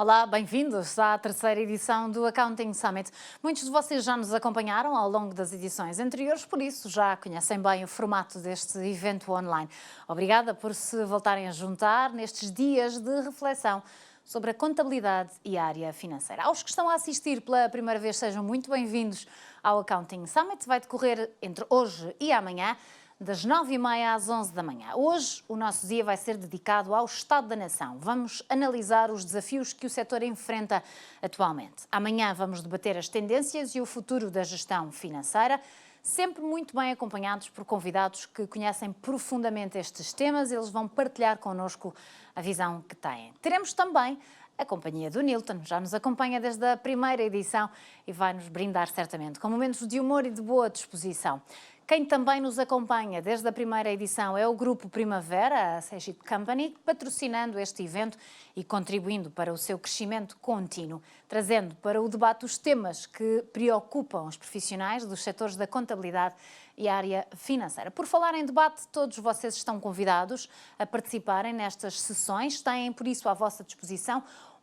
Olá, bem-vindos à terceira edição do Accounting Summit. Muitos de vocês já nos acompanharam ao longo das edições anteriores, por isso já conhecem bem o formato deste evento online. Obrigada por se voltarem a juntar nestes dias de reflexão sobre a contabilidade e a área financeira. Aos que estão a assistir pela primeira vez, sejam muito bem-vindos ao Accounting Summit. Vai decorrer entre hoje e amanhã, das 9h30 às 11 da manhã. Hoje, o nosso dia vai ser dedicado ao Estado da Nação. Vamos analisar os desafios que o setor enfrenta atualmente. Amanhã vamos debater as tendências e o futuro da gestão financeira, sempre muito bem acompanhados por convidados que conhecem profundamente estes temas. Eles vão partilhar connosco a visão que têm. Teremos também a companhia do Nilton, já nos acompanha desde a primeira edição e vai nos brindar certamente com momentos de humor e de boa disposição. Quem também nos acompanha desde a primeira edição é o Grupo Primavera, a Segit Company, patrocinando este evento e contribuindo para o seu crescimento contínuo, trazendo para o debate os temas que preocupam os profissionais dos setores da contabilidade e área financeira. Por falar em debate, todos vocês estão convidados a participarem nestas sessões, têm por isso à vossa disposição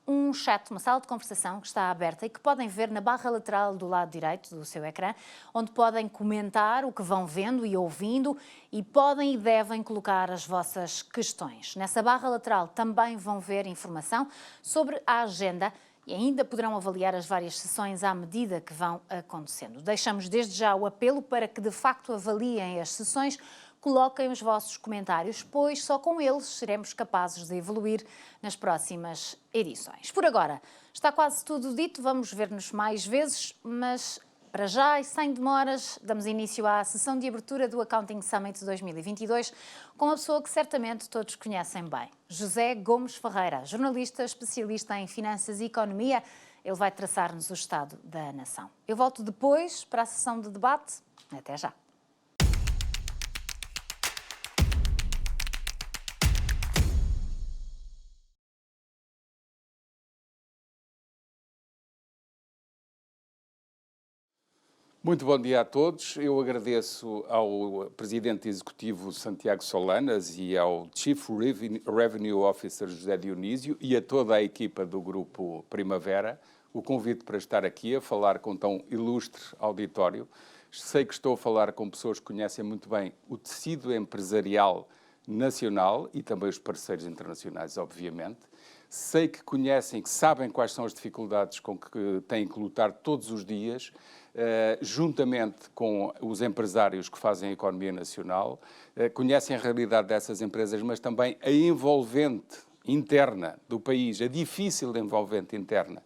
um chat, uma sala de conversação que está aberta e que podem ver na barra lateral do lado direito do seu ecrã, onde podem comentar o que vão vendo e ouvindo e podem e devem colocar as vossas questões. Nessa barra lateral também vão ver informação sobre a agenda e ainda poderão avaliar as várias sessões à medida que vão acontecendo. Deixamos desde já o apelo para que de facto avaliem as sessões. Coloquem os vossos comentários, pois só com eles seremos capazes de evoluir nas próximas edições. Por agora, está quase tudo dito, vamos ver-nos mais vezes, mas para já e sem demoras, damos início à sessão de abertura do Accounting Summit 2022 com a pessoa que certamente todos conhecem bem, José Gomes Ferreira, jornalista especialista em finanças e economia. Ele vai traçar-nos o estado da nação. Eu volto depois para a sessão de debate. Até já. Muito bom dia a todos. Eu agradeço ao Presidente Executivo Santiago Solanas e ao Chief Revenue Officer José Dionísio e a toda a equipa do Grupo Primavera o convite para estar aqui a falar com tão ilustre auditório. Sei que estou a falar com pessoas que conhecem muito bem o tecido empresarial nacional e também os parceiros internacionais, obviamente. Sei que conhecem, que sabem quais são as dificuldades com que têm que lutar todos os dias, juntamente com os empresários que fazem a economia nacional, conhecem a realidade dessas empresas, mas também a envolvente interna do país, a difícil envolvente interna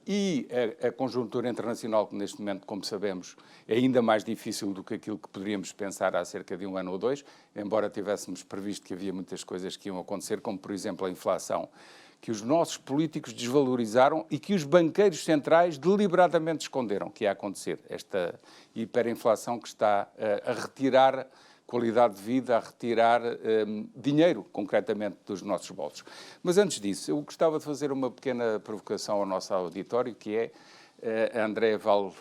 e a conjuntura internacional que neste momento, como sabemos, é ainda mais difícil do que aquilo que poderíamos pensar há cerca de um ano ou dois, embora tivéssemos previsto que havia muitas coisas que iam acontecer, como por exemplo a inflação, que os nossos políticos desvalorizaram e que os banqueiros centrais deliberadamente esconderam que ia acontecer. Esta hiperinflação que está a retirar qualidade de vida, a retirar dinheiro, concretamente, dos nossos bolsos. Mas antes disso, eu gostava de fazer uma pequena provocação ao nosso auditório, que é, a Andréa Val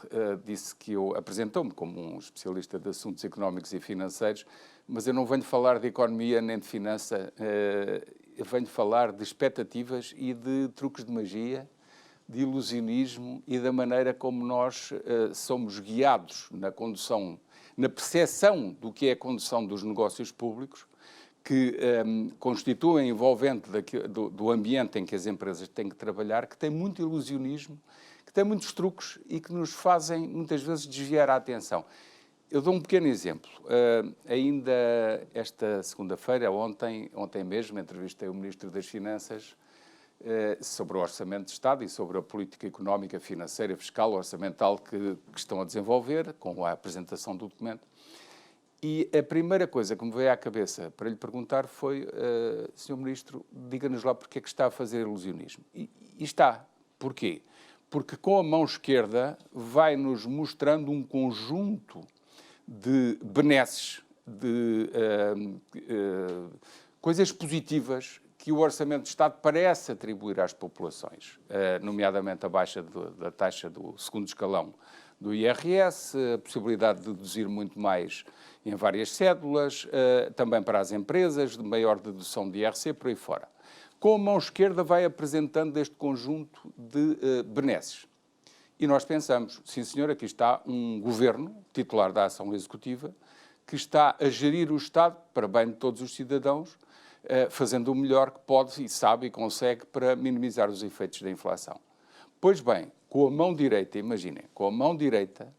disse que eu apresentou-me como um especialista de assuntos económicos e financeiros, mas eu não venho falar de economia nem de finança, eu venho falar de expectativas e de truques de magia, de ilusionismo e da maneira como nós somos guiados na condução, na percepção do que é a condução dos negócios públicos, que constituem envolvente do ambiente em que as empresas têm que trabalhar, que tem muito ilusionismo, que tem muitos truques e que nos fazem, muitas vezes, desviar a atenção. Eu dou um pequeno exemplo. Ainda esta segunda-feira, ontem mesmo, entrevistei o Ministro das Finanças sobre o Orçamento de Estado e sobre a política económica, financeira, fiscal, orçamental que estão a desenvolver, com a apresentação do documento. E a primeira coisa que me veio à cabeça para lhe perguntar foi, Sr. Ministro, diga-nos lá porque é que está a fazer ilusionismo. E está. Porquê? Porque com a mão esquerda vai-nos mostrando um conjunto de benesses, de coisas positivas que o Orçamento de Estado parece atribuir às populações, nomeadamente a baixa da taxa do segundo escalão do IRS, a possibilidade de deduzir muito mais em várias cédulas, também para as empresas, de maior dedução de IRC, por aí fora. com a mão esquerda vai apresentando este conjunto de benesses. E nós pensamos, sim senhor, aqui está um governo, titular da ação executiva, que está a gerir o Estado para bem de todos os cidadãos, fazendo o melhor que pode e sabe e consegue para minimizar os efeitos da inflação. Pois bem, com a mão direita, imaginem, com a mão direita,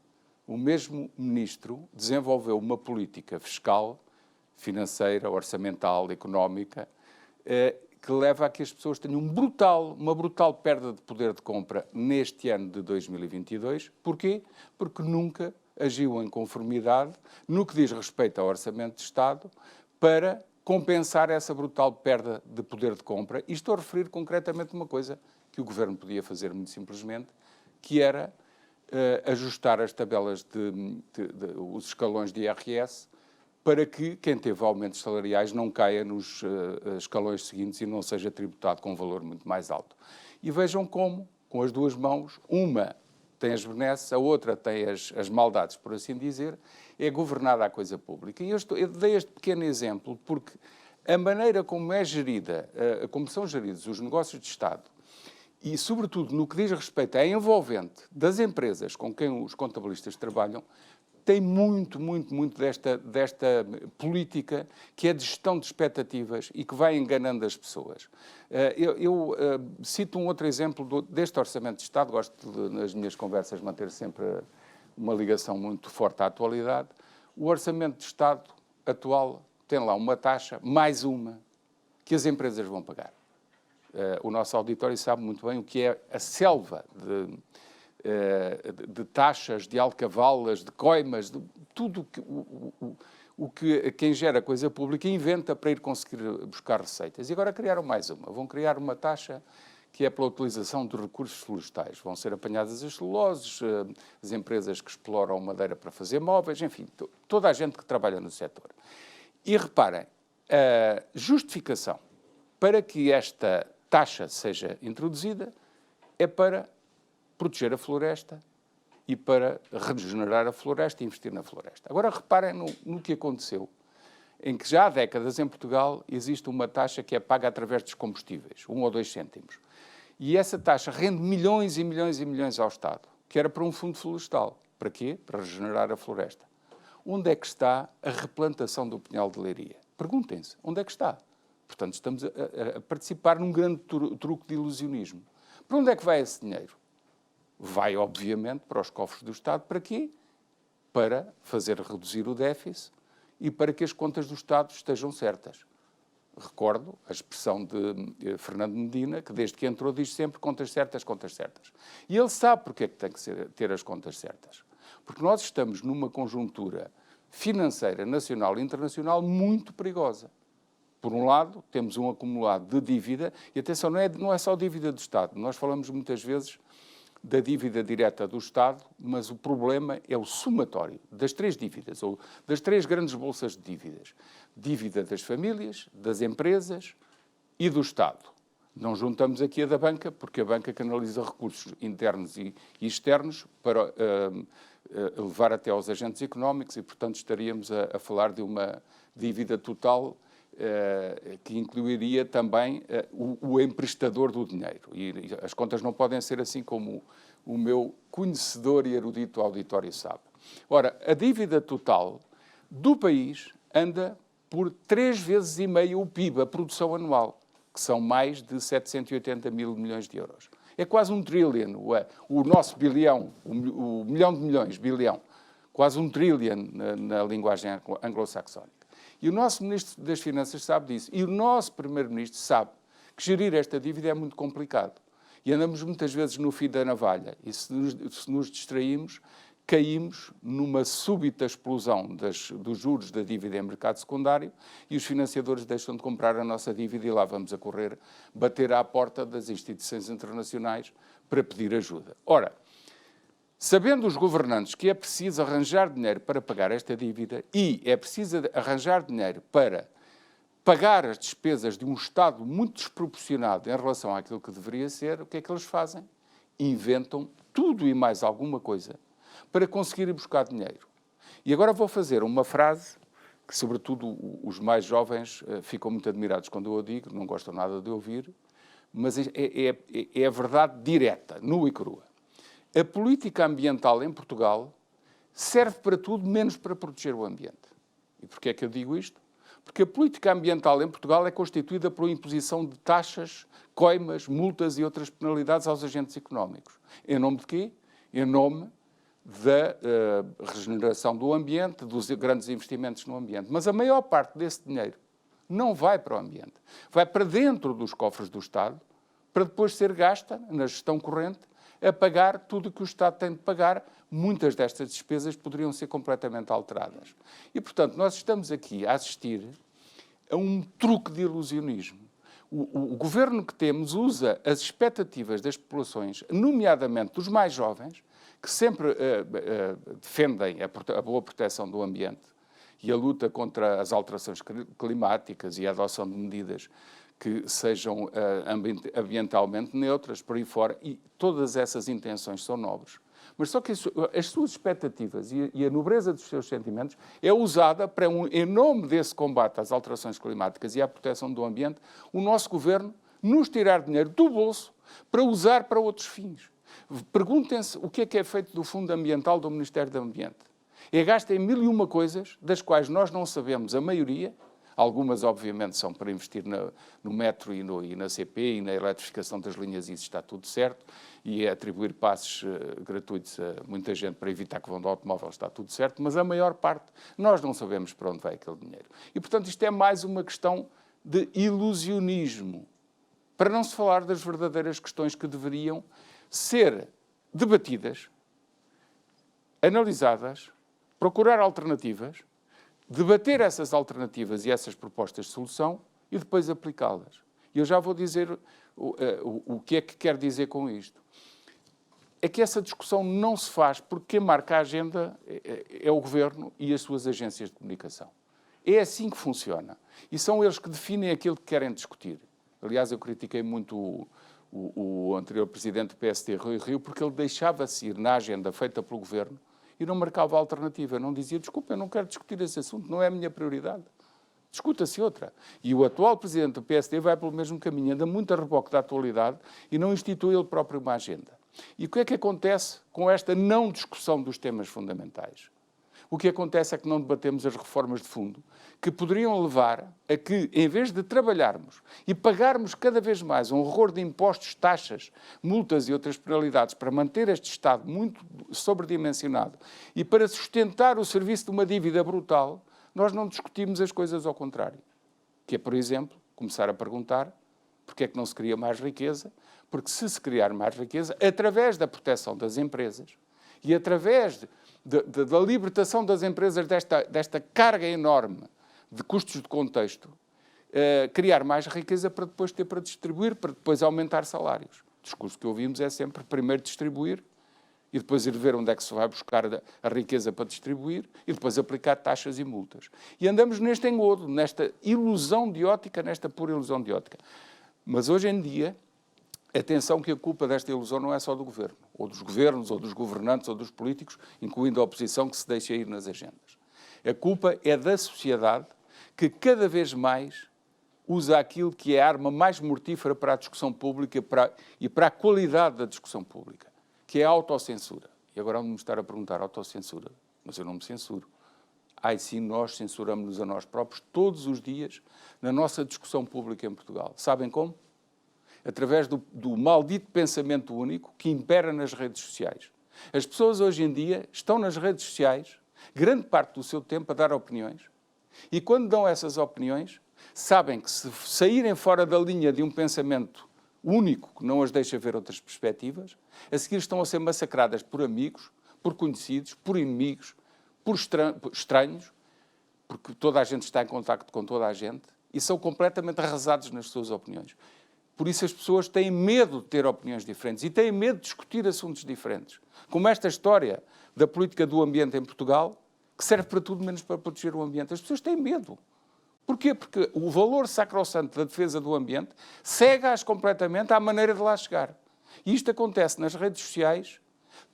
o mesmo ministro desenvolveu uma política fiscal, financeira, orçamental, económica, que leva a que as pessoas tenham uma brutal perda de poder de compra neste ano de 2022. Porquê? Porque nunca agiu em conformidade, no que diz respeito ao Orçamento de Estado, para compensar essa brutal perda de poder de compra. E estou a referir concretamente uma coisa que o Governo podia fazer muito simplesmente, que era ajustar as tabelas os escalões de IRS, para que quem teve aumentos salariais não caia nos escalões seguintes e não seja tributado com um valor muito mais alto. E vejam como, com as duas mãos, uma tem as benesses, a outra tem as maldades, por assim dizer, é governada a coisa pública. E eu dei este pequeno exemplo porque a maneira como é gerida, como são geridos os negócios de Estado, e, sobretudo, no que diz respeito à envolvente das empresas com quem os contabilistas trabalham, tem muito desta política que é de gestão de expectativas e que vai enganando as pessoas. Eu cito um outro exemplo deste Orçamento de Estado, nas minhas conversas, manter sempre uma ligação muito forte à atualidade. O Orçamento de Estado atual tem lá uma taxa, mais uma, que as empresas vão pagar. O nosso auditório sabe muito bem o que é a selva de taxas, de alcavalas, de coimas, de tudo o que quem gera coisa pública inventa para ir conseguir buscar receitas. E agora criaram mais uma. Vão criar uma taxa que é pela utilização de recursos florestais. Vão ser apanhadas as celuloses, as empresas que exploram madeira para fazer móveis, enfim, toda a gente que trabalha no setor. E reparem, a justificação para que esta taxa seja introduzida é para proteger a floresta e para regenerar a floresta e investir na floresta. Agora reparem no que aconteceu, em que já há décadas em Portugal existe uma taxa que é paga através dos combustíveis, 1 ou 2 cêntimos. E essa taxa rende milhões e milhões e milhões ao Estado, que era para um fundo florestal. Para quê? Para regenerar a floresta. Onde é que está a replantação do pinhal de Leiria? Perguntem-se, onde é que está? Portanto, estamos a participar num grande truque de ilusionismo. Para onde é que vai esse dinheiro? Vai, obviamente, para os cofres do Estado. Para quê? Para fazer reduzir o déficit e para que as contas do Estado estejam certas. Recordo a expressão de Fernando Medina, que desde que entrou diz sempre contas certas, contas certas. E ele sabe porque é que tem que ter as contas certas. Porque nós estamos numa conjuntura financeira, nacional e internacional muito perigosa. Por um lado, temos um acumulado de dívida, e atenção, não é só dívida do Estado. Nós falamos muitas vezes da dívida direta do Estado, mas o problema é o somatório das 3 dívidas, ou das 3 grandes bolsas de dívidas. Dívida das famílias, das empresas e do Estado. Não juntamos aqui a da banca, porque a banca canaliza recursos internos e externos para levar até aos agentes económicos e, portanto, estaríamos a falar de uma dívida total que incluiria também o emprestador do dinheiro. E as contas não podem ser assim como o meu conhecedor e erudito auditório sabe. Ora, a dívida total do país anda por 3,5 vezes o PIB, a produção anual, que são mais de 780 mil milhões de euros. É quase 1 trillion, o nosso bilhão, o milhão de milhões, bilhão, quase 1 trillion na linguagem anglo-saxónica. E o nosso Ministro das Finanças sabe disso. E o nosso Primeiro-Ministro sabe que gerir esta dívida é muito complicado. E andamos muitas vezes no fio da navalha. E se nos distraímos, caímos numa súbita explosão dos juros da dívida em mercado secundário e os financiadores deixam de comprar a nossa dívida e lá vamos a correr, bater à porta das instituições internacionais para pedir ajuda. Ora, sabendo os governantes que é preciso arranjar dinheiro para pagar esta dívida e é preciso arranjar dinheiro para pagar as despesas de um Estado muito desproporcionado em relação àquilo que deveria ser, o que é que eles fazem? Inventam tudo e mais alguma coisa para conseguirem buscar dinheiro. E agora vou fazer uma frase que sobretudo os mais jovens ficam muito admirados quando eu o digo, não gostam nada de ouvir, mas é a verdade direta, nua e crua. A política ambiental em Portugal serve para tudo menos para proteger o ambiente. E porquê é que eu digo isto? Porque a política ambiental em Portugal é constituída por imposição de taxas, coimas, multas e outras penalidades aos agentes económicos. Em nome de quê? Em nome da regeneração do ambiente, dos grandes investimentos no ambiente. Mas a maior parte desse dinheiro não vai para o ambiente. Vai para dentro dos cofres do Estado, para depois ser gasta na gestão corrente, a pagar tudo o que o Estado tem de pagar. Muitas destas despesas poderiam ser completamente alteradas. E, portanto, nós estamos aqui a assistir a um truque de ilusionismo. O governo que temos usa as expectativas das populações, nomeadamente dos mais jovens, que sempre defendem a boa proteção do ambiente e a luta contra as alterações climáticas e a adoção de medidas que sejam ambientalmente neutras, por aí fora, e todas essas intenções são nobres. Mas só que as suas expectativas e a nobreza dos seus sentimentos é usada para, em nome desse combate às alterações climáticas e à proteção do ambiente, o nosso governo nos tirar dinheiro do bolso para usar para outros fins. Perguntem-se o que é feito do Fundo Ambiental do Ministério do Ambiente. É gasto em 1001 coisas, das quais nós não sabemos a maioria. Algumas, obviamente, são para investir no metro e na CP e na eletrificação das linhas, isso está tudo certo, e atribuir passes gratuitos a muita gente para evitar que vão de automóvel, está tudo certo, mas a maior parte nós não sabemos para onde vai aquele dinheiro. E, portanto, isto é mais uma questão de ilusionismo, para não se falar das verdadeiras questões que deveriam ser debatidas, analisadas, procurar alternativas, debater essas alternativas e essas propostas de solução e depois aplicá-las. E eu já vou dizer o que é que quero dizer com isto. É que essa discussão não se faz porque quem marca a agenda é o Governo e as suas agências de comunicação. É assim que funciona. E são eles que definem aquilo que querem discutir. Aliás, eu critiquei muito o anterior presidente do PSD, Rui Rio, porque ele deixava-se ir na agenda feita pelo Governo e não marcava alternativa. Não dizia, desculpa, eu não quero discutir esse assunto, não é a minha prioridade. Discuta-se outra. E o atual presidente do PSD vai pelo mesmo caminho, anda muito a reboque da atualidade e não institui ele próprio uma agenda. E o que é que acontece com esta não discussão dos temas fundamentais? O que acontece é que não debatemos as reformas de fundo que poderiam levar a que, em vez de trabalharmos e pagarmos cada vez mais um horror de impostos, taxas, multas e outras penalidades para manter este Estado muito sobredimensionado e para sustentar o serviço de uma dívida brutal, nós não discutimos as coisas ao contrário. Que é, por exemplo, começar a perguntar porque é que não se cria mais riqueza, porque se criar mais riqueza, através da proteção das empresas e através da libertação das empresas desta carga enorme de custos de contexto, criar mais riqueza para depois ter para distribuir, para depois aumentar salários. O discurso que ouvimos é sempre primeiro distribuir e depois ir ver onde é que se vai buscar a riqueza para distribuir e depois aplicar taxas e multas. E andamos neste engodo, nesta ilusão de ótica, nesta pura ilusão de ótica. Mas hoje em dia, atenção que a culpa desta ilusão não é só do Governo, ou dos governos, ou dos governantes, ou dos políticos, incluindo a oposição que se deixa ir nas agendas. A culpa é da sociedade que cada vez mais usa aquilo que é a arma mais mortífera para a discussão pública e para a qualidade da discussão pública, que é a autocensura. E agora vamos estar a perguntar autocensura, mas eu não me censuro. Ai sim, nós censuramos-nos a nós próprios todos os dias na nossa discussão pública em Portugal. Sabem como? Através do maldito pensamento único que impera nas redes sociais. As pessoas hoje em dia estão nas redes sociais, grande parte do seu tempo a dar opiniões, e quando dão essas opiniões, sabem que se saírem fora da linha de um pensamento único, que não as deixa ver outras perspectivas, a seguir estão a ser massacradas por amigos, por conhecidos, por inimigos, por estranhos, porque toda a gente está em contacto com toda a gente, e são completamente arrasados nas suas opiniões. Por isso as pessoas têm medo de ter opiniões diferentes e têm medo de discutir assuntos diferentes. Como esta história da política do ambiente em Portugal, que serve para tudo menos para proteger o ambiente. As pessoas têm medo. Porquê? Porque o valor sacrossanto da defesa do ambiente cega-as completamente à maneira de lá chegar. E isto acontece nas redes sociais.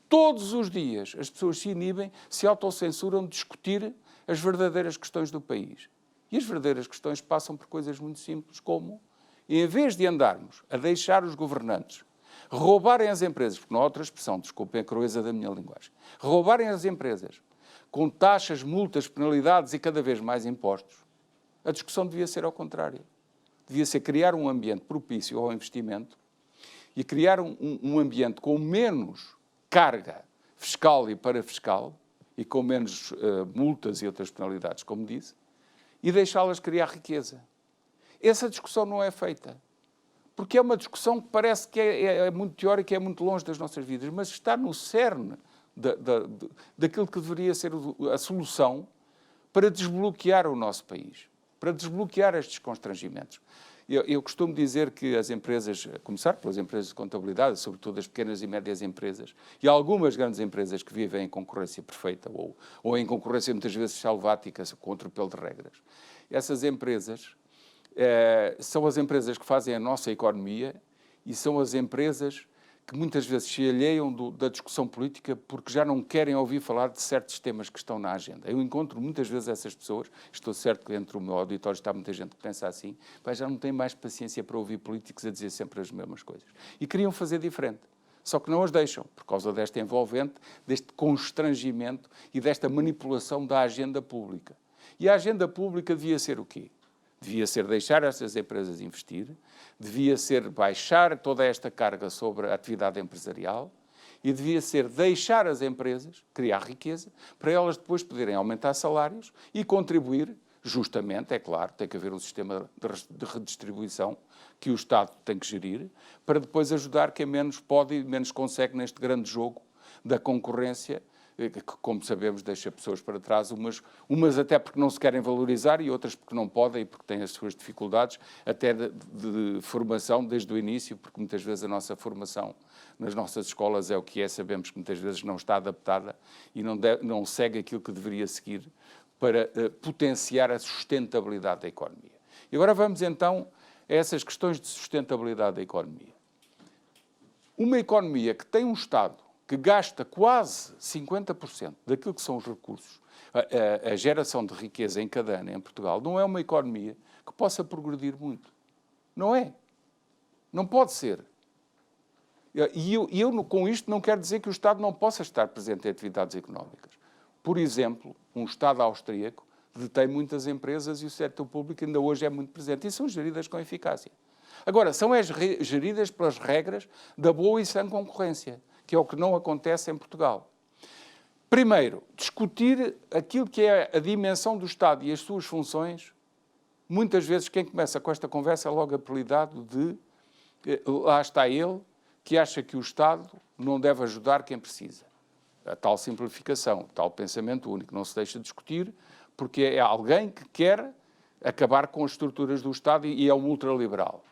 Todos os dias as pessoas se inibem, se autocensuram de discutir as verdadeiras questões do país. E as verdadeiras questões passam por coisas muito simples, como, em vez de andarmos a deixar os governantes roubarem as empresas, porque não há outra expressão, desculpem a crueza da minha linguagem, roubarem as empresas com taxas, multas, penalidades e cada vez mais impostos, a discussão devia ser ao contrário. Devia ser criar um ambiente propício ao investimento e criar um ambiente com menos carga fiscal e parafiscal e com menos multas e outras penalidades, como disse, e deixá-las criar riqueza. Essa discussão não é feita. Porque é uma discussão que parece que é muito teórica e é muito longe das nossas vidas, mas está no cerne daquilo que deveria ser a solução para desbloquear o nosso país, para desbloquear estes constrangimentos. Eu costumo dizer que as empresas, a começar pelas empresas de contabilidade, sobretudo as pequenas e médias empresas, e algumas grandes empresas que vivem em concorrência perfeita ou em concorrência muitas vezes selvática, com atropelo de regras, essas empresas são as empresas que fazem a nossa economia e são as empresas que muitas vezes se alheiam da discussão política porque já não querem ouvir falar de certos temas que estão na agenda. Eu encontro muitas vezes essas pessoas, estou certo que entre o meu auditório está muita gente que pensa assim, mas já não tem mais paciência para ouvir políticos a dizer sempre as mesmas coisas. E queriam fazer diferente. Só que não as deixam, por causa desta envolvente, deste constrangimento e desta manipulação da agenda pública. E a agenda pública devia ser o quê? Devia ser deixar estas empresas investir, devia ser baixar toda esta carga sobre a atividade empresarial e devia ser deixar as empresas criar riqueza para elas depois poderem aumentar salários e contribuir, justamente, é claro, tem que haver um sistema de redistribuição que o Estado tem que gerir, para depois ajudar quem menos pode e menos consegue neste grande jogo da concorrência, que, como sabemos, deixa pessoas para trás, umas até porque não se querem valorizar e outras porque não podem e porque têm as suas dificuldades, até de formação desde o início, porque muitas vezes a nossa formação nas nossas escolas é o que é, sabemos que muitas vezes não está adaptada e não segue aquilo que deveria seguir para potenciar a sustentabilidade da economia. E agora vamos então a essas questões de sustentabilidade da economia. Uma economia que tem um Estado que gasta quase 50% daquilo que são os recursos, a geração de riqueza em cada ano em Portugal, não é uma economia que possa progredir muito. Não é. Não pode ser. E eu com isto não quero dizer que o Estado não possa estar presente em atividades económicas. Por exemplo, um Estado austríaco detém muitas empresas e o setor público ainda hoje é muito presente e são geridas com eficácia. Agora, são geridas pelas regras da boa e sã concorrência, que é o que não acontece em Portugal. Primeiro, discutir aquilo que é a dimensão do Estado e as suas funções. Muitas vezes quem começa com esta conversa é logo apelidado de lá está ele, que acha que o Estado não deve ajudar quem precisa. A tal simplificação, o tal pensamento único, não se deixa discutir, porque é alguém que quer acabar com as estruturas do Estado e é um ultraliberal.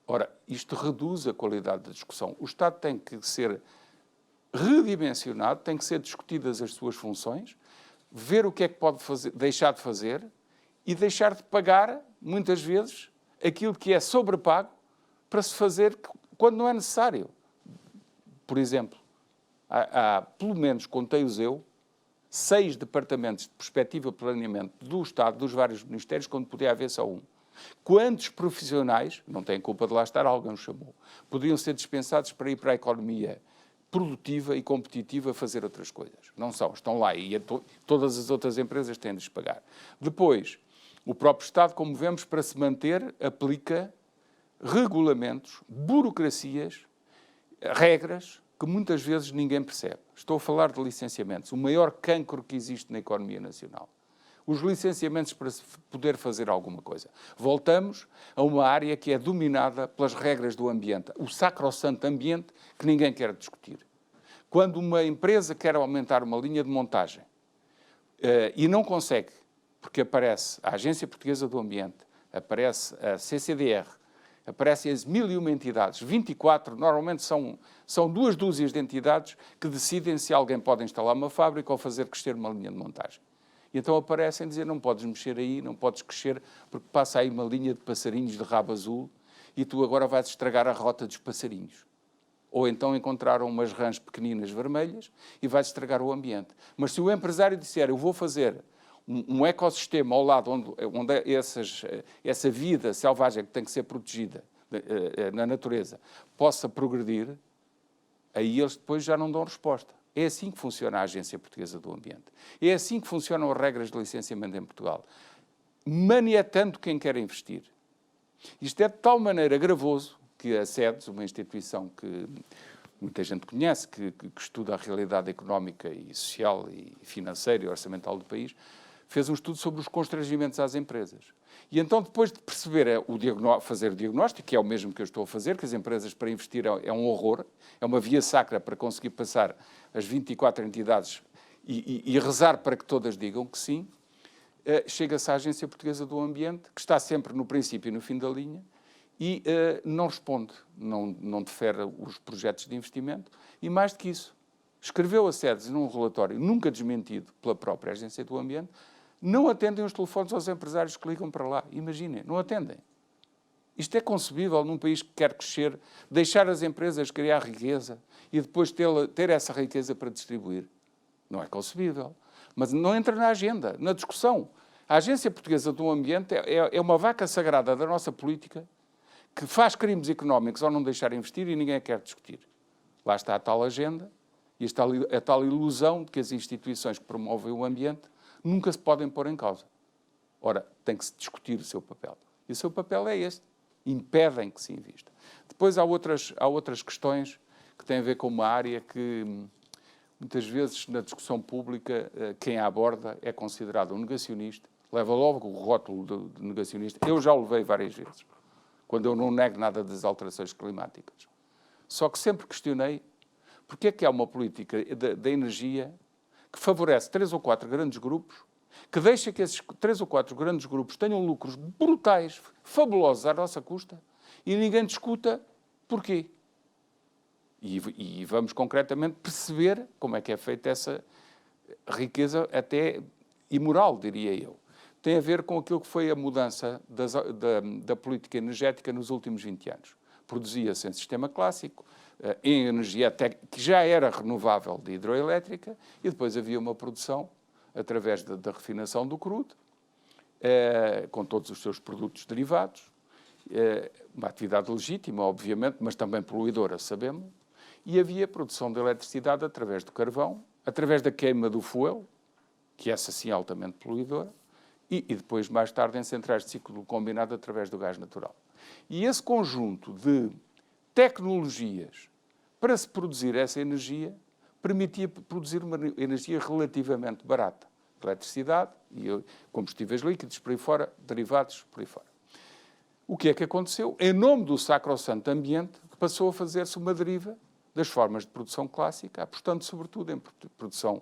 Ora, isto reduz a qualidade da discussão. O Estado tem que ser redimensionado, tem que ser discutidas as suas funções, ver o que é que pode fazer, deixar de fazer e deixar de pagar, muitas vezes, aquilo que é sobrepago para se fazer quando não é necessário. Por exemplo, há pelo menos, contei-os eu, 6 departamentos de perspectiva e planeamento do Estado, dos vários ministérios, quando podia haver só um. Quantos profissionais, não têm culpa de lá estar, alguém os chamou, poderiam ser dispensados para ir para a economia produtiva e competitiva a fazer outras coisas? Não são, estão lá e todas as outras empresas têm de lhes pagar. Depois, o próprio Estado, como vemos, para se manter, aplica regulamentos, burocracias, regras que muitas vezes ninguém percebe. Estou a falar de licenciamentos, o maior cancro que existe na economia nacional. Os licenciamentos para se poder fazer alguma coisa. Voltamos a uma área que é dominada pelas regras do ambiente, o sacrossanto ambiente que ninguém quer discutir. Quando uma empresa quer aumentar uma linha de montagem e não consegue, porque aparece a Agência Portuguesa do Ambiente, aparece a CCDR, aparecem as 1001 entidades, 24, normalmente são 2 dúzias de entidades que decidem se alguém pode instalar uma fábrica ou fazer crescer uma linha de montagem. E então aparecem a dizer, não podes mexer aí, não podes crescer, porque passa aí uma linha de passarinhos de rabo azul e tu agora vais estragar a rota dos passarinhos. Ou então encontraram umas rãs pequeninas vermelhas e vais estragar o ambiente. Mas se o empresário disser, eu vou fazer um ecossistema ao lado onde essa vida selvagem que tem que ser protegida na natureza possa progredir, aí eles depois já não dão resposta. É assim que funciona a Agência Portuguesa do Ambiente. É assim que funcionam as regras de licenciamento em Portugal. Maniatando quem quer investir. Isto é de tal maneira gravoso que a SEDES, uma instituição que muita gente conhece, que estuda a realidade económica e social e financeira e orçamental do país, fez um estudo sobre os constrangimentos às empresas. E então, depois de perceber fazer o diagnóstico, que é o mesmo que eu estou a fazer, que as empresas para investir é um horror, é uma via sacra para conseguir passar as 24 entidades e rezar para que todas digam que sim, chega-se à Agência Portuguesa do Ambiente, que está sempre no princípio e no fim da linha, e não responde, não defere os projetos de investimento, e mais do que isso, escreveu a SEDES num relatório nunca desmentido pela própria Agência do Ambiente, não atendem os telefones aos empresários que ligam para lá. Imaginem, não atendem. Isto é concebível num país que quer crescer, deixar as empresas criar riqueza e depois ter essa riqueza para distribuir. Não é concebível. Mas não entra na agenda, na discussão. A Agência Portuguesa do Ambiente é uma vaca sagrada da nossa política que faz crimes económicos ao não deixar investir e ninguém a quer discutir. Lá está a tal agenda e a tal ilusão de que as instituições que promovem o ambiente nunca se podem pôr em causa. Ora, tem que se discutir o seu papel. E o seu papel é este. Impedem que se invista. Depois há outras questões que têm a ver com uma área que, muitas vezes, na discussão pública, quem a aborda é considerado um negacionista, leva logo o rótulo de negacionista. Eu já o levei várias vezes, quando eu não nego nada das alterações climáticas. Só que sempre questionei porque é que há uma política da energia que favorece 3 ou 4 grandes grupos, que deixa que esses 3 ou 4 grandes grupos tenham lucros brutais, fabulosos à nossa custa, e ninguém discuta porquê. E vamos concretamente perceber como é que é feita essa riqueza até imoral, diria eu. Tem a ver com aquilo que foi a mudança da política energética nos últimos 20 anos. Produzia-se em sistema clássico, em energia que já era renovável de hidroelétrica, e depois havia uma produção através da refinação do crudo, com todos os seus produtos derivados, uma atividade legítima, obviamente, mas também poluidora, sabemos, e havia produção de eletricidade através do carvão, através da queima do fuel, que essa sim é altamente poluidora, e depois, mais tarde, em centrais de ciclo combinado através do gás natural. E esse conjunto de tecnologias para se produzir essa energia permitia produzir uma energia relativamente barata. Eletricidade e combustíveis líquidos por aí fora, derivados por aí fora. O que é que aconteceu? Em nome do sacrossanto ambiente, passou a fazer-se uma deriva das formas de produção clássica, apostando sobretudo em produção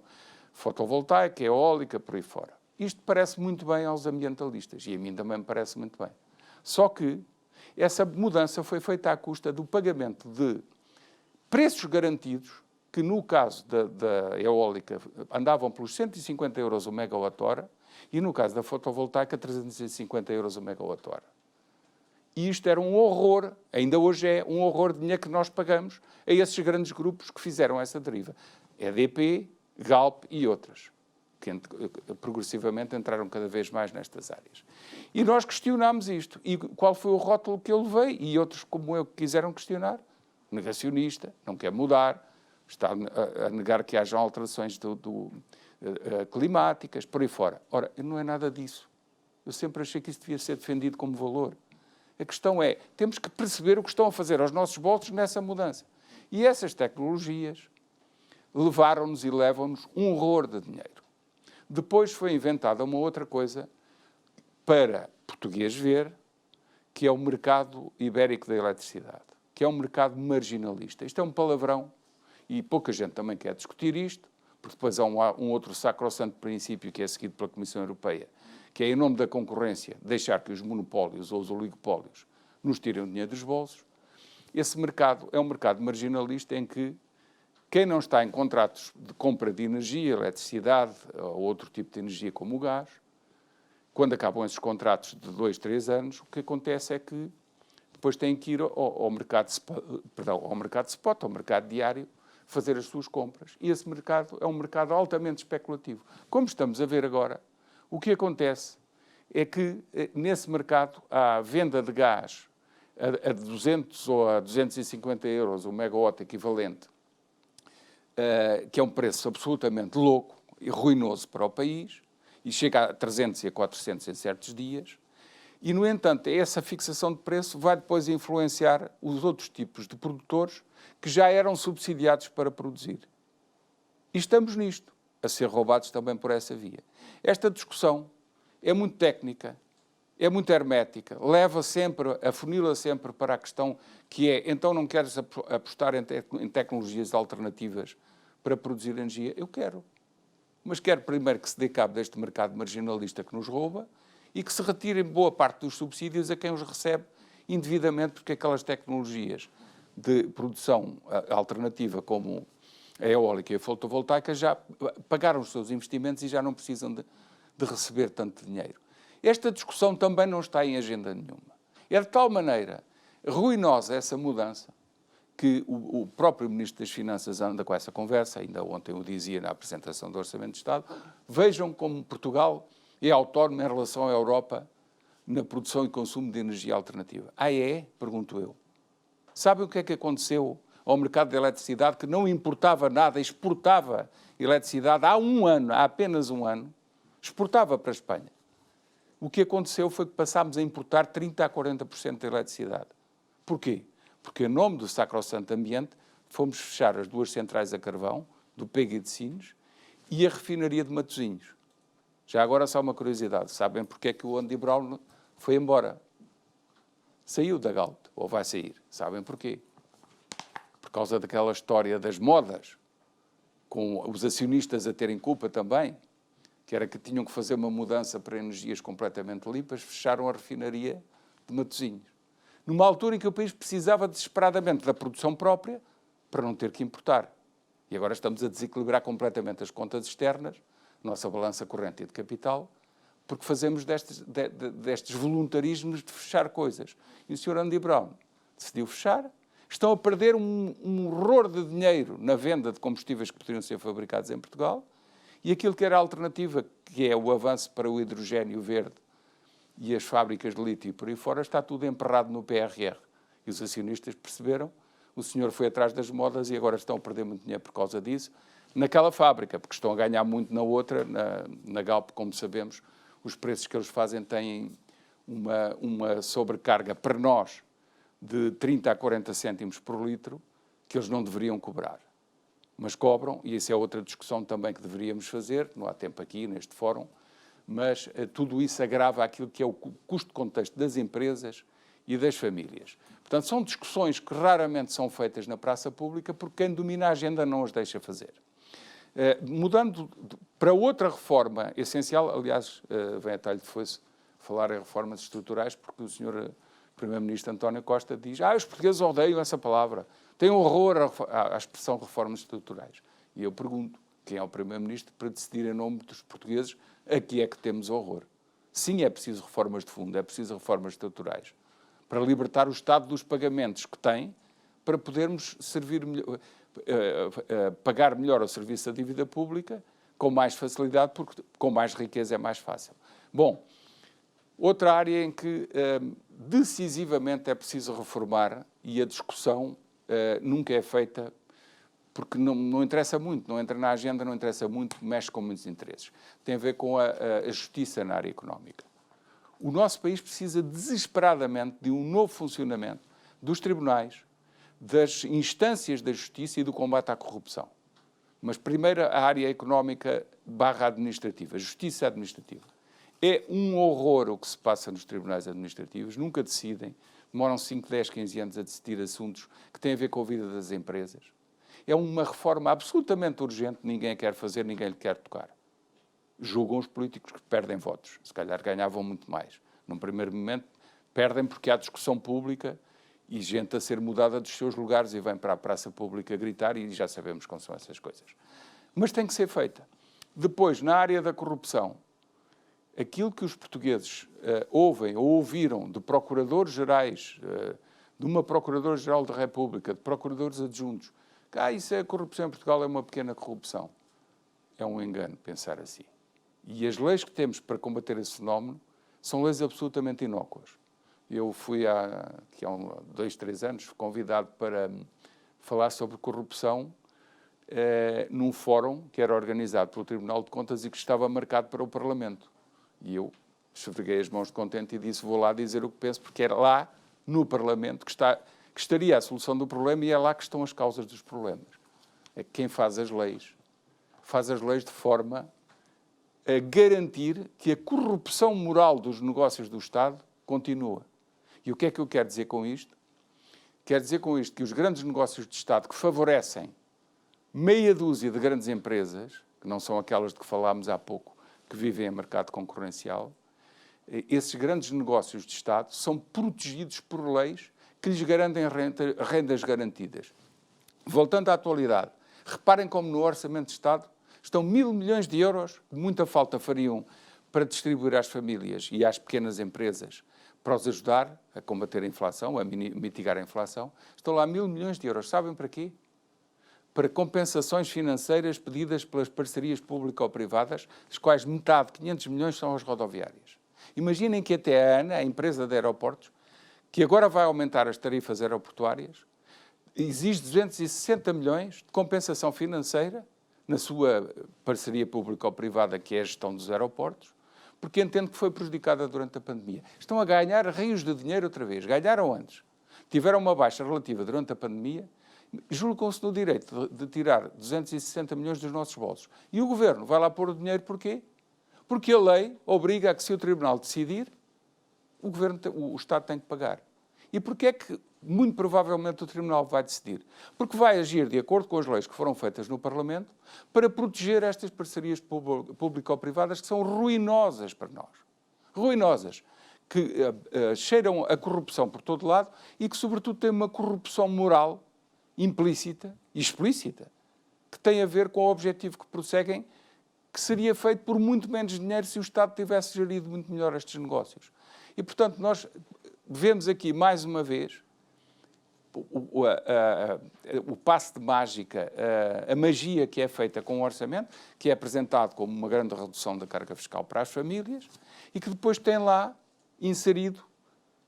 fotovoltaica, eólica, por aí fora. Isto parece muito bem aos ambientalistas, e a mim também me parece muito bem. Só que essa mudança foi feita à custa do pagamento de preços garantidos, que no caso da eólica andavam pelos 150 euros o megawatt-hora, e no caso da fotovoltaica 350 euros o megawatt-hora. E isto era um horror, ainda hoje é um horror de dinheiro que nós pagamos a esses grandes grupos que fizeram essa deriva. EDP, Galp e outras, que progressivamente entraram cada vez mais nestas áreas. E nós questionámos isto. E qual foi o rótulo que eu levei? E outros como eu quiseram questionar. Negacionista, não quer mudar, está a negar que hajam alterações climáticas, por aí fora. Ora, não é nada disso. Eu sempre achei que isso devia ser defendido como valor. A questão é, temos que perceber o que estão a fazer aos nossos bolsos nessa mudança. E essas tecnologias levaram-nos e levam-nos um horror de dinheiro. Depois foi inventada uma outra coisa para português ver, que é o mercado ibérico da eletricidade, que é um mercado marginalista. Isto é um palavrão e pouca gente também quer discutir isto, porque depois há um outro sacrossanto princípio que é seguido pela Comissão Europeia, que é, em nome da concorrência, deixar que os monopólios ou os oligopólios nos tirem o dinheiro dos bolsos. Esse mercado é um mercado marginalista em que quem não está em contratos de compra de energia, eletricidade ou outro tipo de energia como o gás, quando acabam esses contratos de 2, 3 anos, o que acontece é que depois têm que ir ao mercado spot, ao mercado diário, fazer as suas compras. E esse mercado é um mercado altamente especulativo. Como estamos a ver agora, O que acontece é que, nesse mercado, há venda de gás a 200 ou a 250 euros o megawatt equivalente, que é um preço absolutamente louco e ruinoso para o país, e chega a 300 e a 400 em certos dias. E, no entanto, essa fixação de preço vai depois influenciar os outros tipos de produtores que já eram subsidiados para produzir. E estamos nisto, a ser roubados também por essa via. Esta discussão é muito técnica, é muito hermética, afunila sempre para a questão que é, então não queres apostar em tecnologias alternativas para produzir energia? Eu quero. Mas quero primeiro que se dê cabo deste mercado marginalista que nos rouba e que se retire boa parte dos subsídios a quem os recebe indevidamente, porque aquelas tecnologias de produção alternativa como a eólica e a fotovoltaica já pagaram os seus investimentos e já não precisam de receber tanto dinheiro. Esta discussão também não está em agenda nenhuma. É de tal maneira ruinosa essa mudança que o próprio Ministro das Finanças anda com essa conversa, ainda ontem o dizia na apresentação do Orçamento de Estado. Vejam como Portugal é autónomo em relação à Europa na produção e consumo de energia alternativa. Ah, é? Pergunto eu. Sabem o que é que aconteceu ao mercado de eletricidade, que não importava nada, exportava eletricidade há apenas um ano, exportava para a Espanha. O que aconteceu foi que passámos a importar 30% a 40% da eletricidade. Porquê? Porque, em nome do sacrosanto ambiente, fomos fechar as 2 centrais a carvão, do Pego e de Sines, e a refinaria de Matosinhos. Já agora só uma curiosidade. Sabem porque é que o Andy Brown foi embora? Saiu da Galp, ou vai sair. Sabem porquê? Por causa daquela história das modas, com os acionistas a terem culpa também, que era que tinham que fazer uma mudança para energias completamente limpas, fecharam a refinaria de Matosinhos. Numa altura em que o país precisava desesperadamente da produção própria para não ter que importar. E agora estamos a desequilibrar completamente as contas externas, nossa balança corrente e de capital, porque fazemos destes voluntarismos de fechar coisas. E o Sr. Andy Brown decidiu fechar. Estão a perder um horror de dinheiro na venda de combustíveis que poderiam ser fabricados em Portugal. E aquilo que era a alternativa, que é o avanço para o hidrogênio verde e as fábricas de lítio por aí fora, está tudo emperrado no PRR. E os acionistas perceberam, o senhor foi atrás das modas e agora estão a perder muito dinheiro por causa disso, naquela fábrica, porque estão a ganhar muito na outra, na Galp, como sabemos, os preços que eles fazem têm uma sobrecarga para nós de 30 a 40 cêntimos por litro, que eles não deveriam cobrar. Mas cobram, e isso é outra discussão também que deveríamos fazer, não há tempo aqui neste fórum, mas tudo isso agrava aquilo que é o custo de contexto das empresas e das famílias. Portanto, são discussões que raramente são feitas na praça pública porque quem domina a agenda não as deixa fazer. Mudando para outra reforma essencial, aliás, vem a talho de foice falar em reformas estruturais, porque o Sr. Primeiro-Ministro António Costa diz os portugueses odeiam essa palavra, têm horror à expressão reformas estruturais. E eu pergunto, quem é o Primeiro-Ministro para decidir em nome dos portugueses a que é que temos horror? Sim, é preciso reformas de fundo, é preciso reformas estruturais, para libertar o Estado dos pagamentos que tem, para podermos pagar melhor o serviço da dívida pública, com mais facilidade, porque com mais riqueza é mais fácil. Bom, outra área em que decisivamente é preciso reformar, e a discussão nunca é feita, porque não interessa muito, não entra na agenda, não interessa muito, mexe com muitos interesses. Tem a ver com a justiça na área económica. O nosso país precisa desesperadamente de um novo funcionamento dos tribunais, das instâncias da justiça e do combate à corrupção. Mas primeiro a área económica / administrativa, justiça administrativa. É um horror o que se passa nos tribunais administrativos, nunca decidem, demoram 5, 10, 15 anos a decidir assuntos que têm a ver com a vida das empresas. É uma reforma absolutamente urgente, ninguém a quer fazer, ninguém lhe quer tocar. Julgam os políticos que perdem votos, se calhar ganhavam muito mais. Num primeiro momento perdem porque há discussão pública e gente a ser mudada dos seus lugares e vem para a praça pública gritar e já sabemos como são essas coisas. Mas tem que ser feita. Depois, na área da corrupção, aquilo que os portugueses ouvem ou ouviram de procuradores-gerais, de uma Procuradora-Geral da República, de procuradores adjuntos, que isso é a corrupção em Portugal, é uma pequena corrupção. É um engano pensar assim. E as leis que temos para combater esse fenómeno são leis absolutamente inócuas. Eu fui há 2, 3 anos convidado para falar sobre corrupção num fórum que era organizado pelo Tribunal de Contas e que estava marcado para o Parlamento. E eu esfreguei as mãos de contente e disse, vou lá dizer o que penso, porque era lá, no Parlamento, que estaria a solução do problema e é lá que estão as causas dos problemas. É quem faz as leis de forma a garantir que a corrupção moral dos negócios do Estado continua. E o que é que eu quero dizer com isto? Quero dizer com isto que os grandes negócios de Estado que favorecem meia dúzia de grandes empresas, que não são aquelas de que falámos há pouco, que vivem em mercado concorrencial, esses grandes negócios de Estado são protegidos por leis que lhes garantem rendas garantidas. Voltando à atualidade, reparem como no Orçamento de Estado estão 1.000 milhões de euros, que muita falta fariam para distribuir às famílias e às pequenas empresas, para os ajudar a combater a inflação, a mitigar a inflação. Estão lá 1.000 milhões de euros. Sabem para quê? Para compensações financeiras pedidas pelas parcerias público-privadas, das quais metade, 500 milhões, são as rodoviárias. Imaginem que até a ANA, a empresa de aeroportos, que agora vai aumentar as tarifas aeroportuárias, exige 260 milhões de compensação financeira na sua parceria público-privada, que é a gestão dos aeroportos, porque entende que foi prejudicada durante a pandemia. Estão a ganhar rios de dinheiro outra vez. Ganharam antes. Tiveram uma baixa relativa durante a pandemia, julgam-se no direito de tirar 260 milhões dos nossos bolsos. E o Governo vai lá pôr o dinheiro porquê? Porque a lei obriga a que, se o Tribunal decidir, o Estado tem que pagar. E porquê é que, muito provavelmente, o Tribunal vai decidir? Porque vai agir de acordo com as leis que foram feitas no Parlamento para proteger estas parcerias público-privadas que são ruinosas para nós. Ruinosas. Que cheiram a corrupção por todo lado e que, sobretudo, têm uma corrupção moral implícita e explícita que tem a ver com o objetivo que prosseguem, que seria feito por muito menos dinheiro se o Estado tivesse gerido muito melhor estes negócios. E, portanto, nós vemos aqui, mais uma vez, o passe de mágica, a magia que é feita com o orçamento, que é apresentado como uma grande redução da carga fiscal para as famílias e que depois tem lá inserido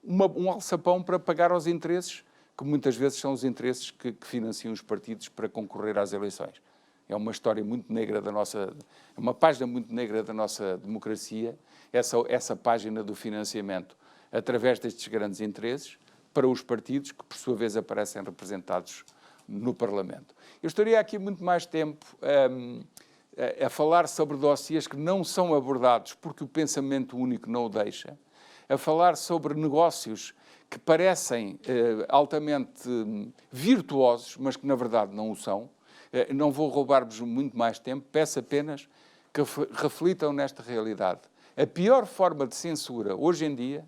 um alçapão para pagar aos interesses, que muitas vezes são os interesses que financiam os partidos para concorrer às eleições. É uma história muito negra é uma página muito negra da nossa democracia, essa página do financiamento através destes grandes interesses para os partidos que, por sua vez, aparecem representados no Parlamento. Eu estaria aqui muito mais tempo a falar sobre dossiês que não são abordados porque o pensamento único não o deixa, a falar sobre negócios que parecem altamente virtuosos, mas que na verdade não o são. Não vou roubar-vos muito mais tempo, peço apenas que reflitam nesta realidade. A pior forma de censura hoje em dia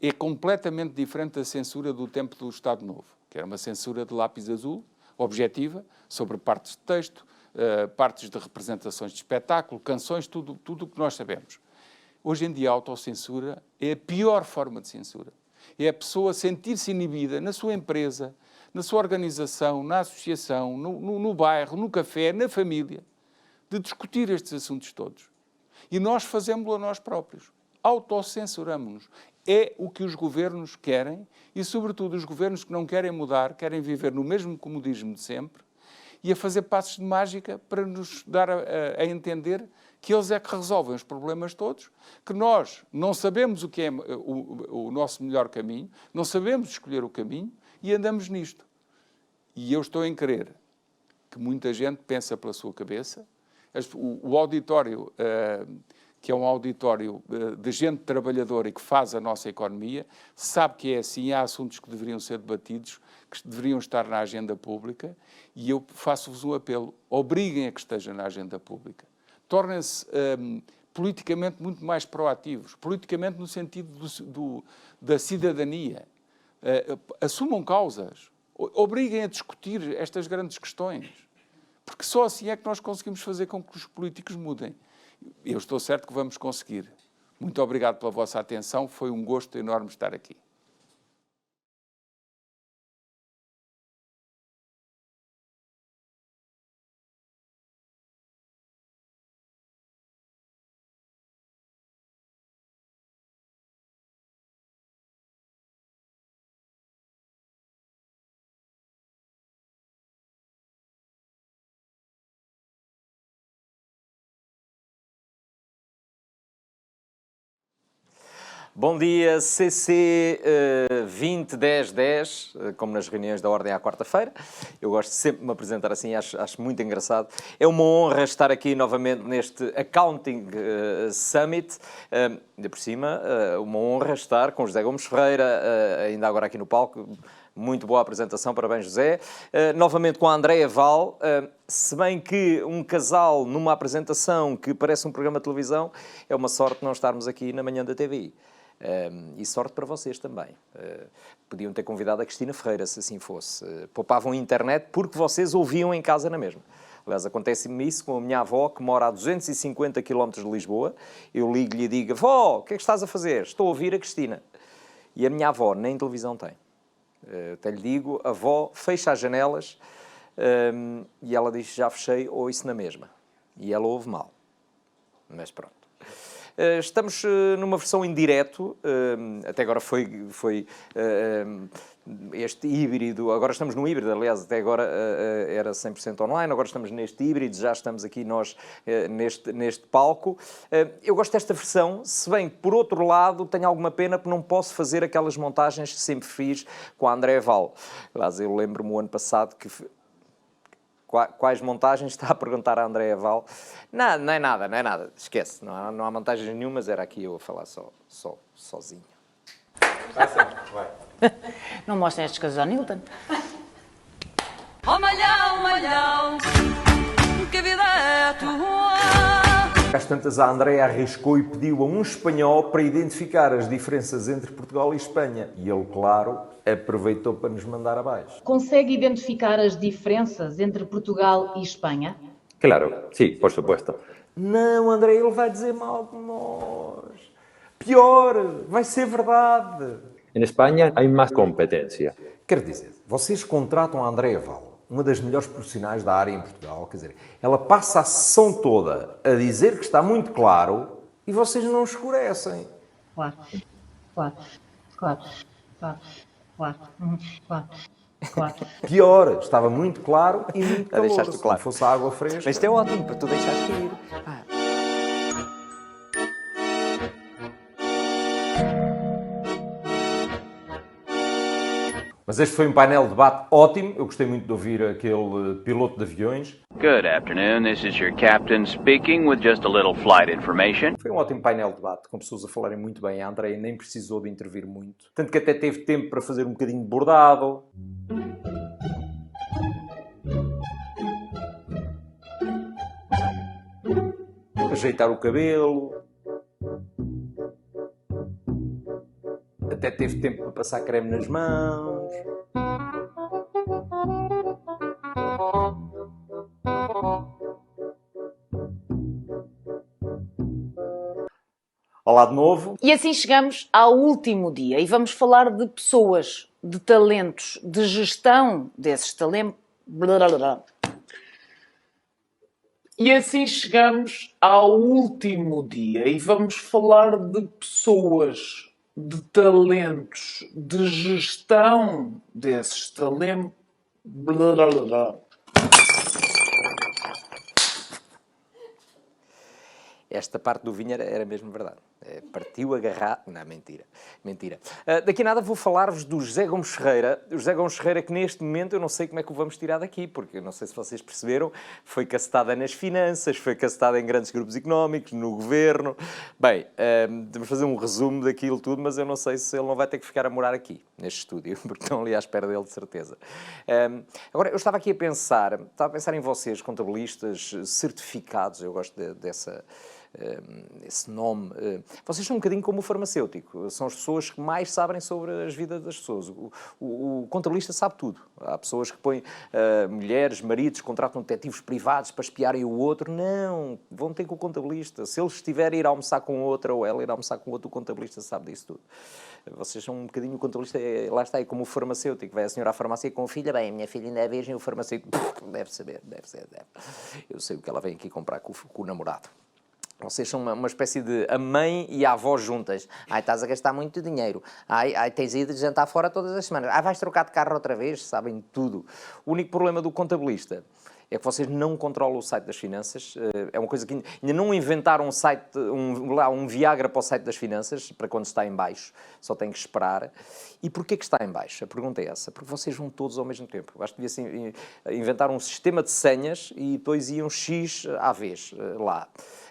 é completamente diferente da censura do tempo do Estado Novo, que era uma censura de lápis azul, objetiva, sobre partes de texto, partes de representações de espetáculo, canções, tudo o que nós sabemos. Hoje em dia a autocensura é a pior forma de censura. É a pessoa sentir-se inibida na sua empresa, na sua organização, na associação, no bairro, no café, na família, de discutir estes assuntos todos. E nós fazemos-lo a nós próprios. Autocensuramos-nos. É o que os governos querem e, sobretudo, os governos que não querem mudar, querem viver no mesmo comodismo de sempre e a fazer passos de mágica para nos dar a entender que eles é que resolvem os problemas todos, que nós não sabemos o que é o nosso melhor caminho, não sabemos escolher o caminho e andamos nisto. E eu estou em crer que muita gente pensa pela sua cabeça. O auditório, que é um auditório de gente trabalhadora e que faz a nossa economia, sabe que é assim, há assuntos que deveriam ser debatidos, que deveriam estar na agenda pública, e eu faço-vos um apelo, obriguem a que esteja na agenda pública. Tornem-se politicamente muito mais proativos, politicamente no sentido da cidadania. Assumam causas, obriguem a discutir estas grandes questões, porque só assim é que nós conseguimos fazer com que os políticos mudem. Eu estou certo que vamos conseguir. Muito obrigado pela vossa atenção, foi um gosto enorme estar aqui. Bom dia, CC 201010, como nas reuniões da Ordem à quarta-feira. Eu gosto sempre de me apresentar assim, acho muito engraçado. É uma honra estar aqui novamente neste Accounting Summit. Ainda por cima, uma honra estar com José Gomes Ferreira, ainda agora aqui no palco. Muito boa apresentação, parabéns, José. Novamente com a Andreia Val. Se bem que um casal numa apresentação que parece um programa de televisão, é uma sorte não estarmos aqui na manhã da TVI. E sorte para vocês também. Podiam ter convidado a Cristina Ferreira, se assim fosse. Poupavam a internet porque vocês ouviam em casa na mesma. Aliás, acontece-me isso com a minha avó, que mora a 250 km de Lisboa. Eu ligo-lhe e digo: avó, o que é que estás a fazer? Estou a ouvir a Cristina. E a minha avó nem televisão tem. Até lhe digo: avó, fecha as janelas. E ela diz: já fechei, ouço na mesma. E ela ouve mal. Mas pronto. Estamos numa versão em direto, até agora foi este híbrido, agora estamos no híbrido, aliás, até agora era 100% online, agora estamos neste híbrido, já estamos aqui nós neste palco. Eu gosto desta versão, se bem que, por outro lado, tenho alguma pena porque não posso fazer aquelas montagens que sempre fiz com a Andreia Val. Aliás, eu lembro-me o ano passado que... Quais montagens? Está a perguntar a Andreia Val. Não é nada. Esquece, não há montagens nenhumas, era aqui eu a falar sozinho. Vai. Não mostrem estas coisas ao Nilton. Oh malhão, malhão, que vida é tua? Às tantas, a Andreia arriscou e pediu a um espanhol para identificar as diferenças entre Portugal e Espanha. E ele, claro, aproveitou para nos mandar abaixo. Consegue identificar as diferenças entre Portugal e Espanha? Claro, sí, por supuesto. Não, André, ele vai dizer mal de nós. Pior, vai ser verdade. En España hay más competencia. Quer dizer, vocês contratam a Andreia Val, uma das melhores profissionais da área em Portugal, quer dizer, ela passa a sessão toda a dizer que está muito claro e vocês não escurecem. Claro. Pior, estava muito claro e muito calor. Deixaste claro. Se fosse água fresca... Mas isto é ótimo, para tu deixares cair. Mas este foi um painel de debate ótimo. Eu gostei muito de ouvir aquele piloto de aviões. Good afternoon, this is your captain speaking with just a little flight information. Foi um ótimo painel de debate, com pessoas a falarem muito bem. A Andreia nem precisou de intervir muito. Tanto que até teve tempo para fazer um bocadinho de bordado. Ajeitar o cabelo. Até teve tempo para passar creme nas mãos. Olá de novo. E assim chegamos ao último dia e vamos falar de pessoas, de talentos, de gestão desses talentos. E assim chegamos ao último dia e vamos falar de pessoas, de talentos, de gestão desses talentos. Esta parte do vinho era mesmo verdade. Partiu agarrar... Não, mentira. Daqui a nada vou falar-vos do José Gomes Ferreira. O José Gomes Ferreira que neste momento eu não sei como é que o vamos tirar daqui, porque eu não sei se vocês perceberam, foi cacetada nas finanças, foi cacetada em grandes grupos económicos, no governo. Bem, vamos fazer um resumo daquilo tudo, mas eu não sei se ele não vai ter que ficar a morar aqui, neste estúdio, porque estão ali à espera dele, de certeza. Agora, eu estava aqui a pensar em vocês, contabilistas certificados, eu gosto esse nome. Vocês são um bocadinho como o farmacêutico. São as pessoas que mais sabem sobre as vidas das pessoas. O contabilista sabe tudo. Há pessoas que põem mulheres, maridos, contratam detetives privados para espiarem o outro. Não, vão ter com o contabilista. Se ele estiver a ir almoçar com outra ou ela ir almoçar com outro, o contabilista sabe disso tudo. Vocês são um bocadinho o contabilista, lá está, é como o farmacêutico. Vai a senhora à farmácia com a filha, bem, a minha filha ainda é virgem, o farmacêutico deve saber. Eu sei o que ela vem aqui comprar com o namorado. Vocês são uma espécie de a mãe e a avó juntas. Ai, estás a gastar muito dinheiro. Ai, tens ido de jantar fora todas as semanas. Ai, vais trocar de carro outra vez. Sabem tudo. O único problema do contabilista é que vocês não controlam o site das finanças. É uma coisa que ainda não inventaram um site, um Viagra para o site das finanças, para quando está em baixo, só tem que esperar. E porquê que está em baixo? A pergunta é essa. Porque vocês vão todos ao mesmo tempo. Eu acho que devia inventar um sistema de senhas e depois iam X à vez lá.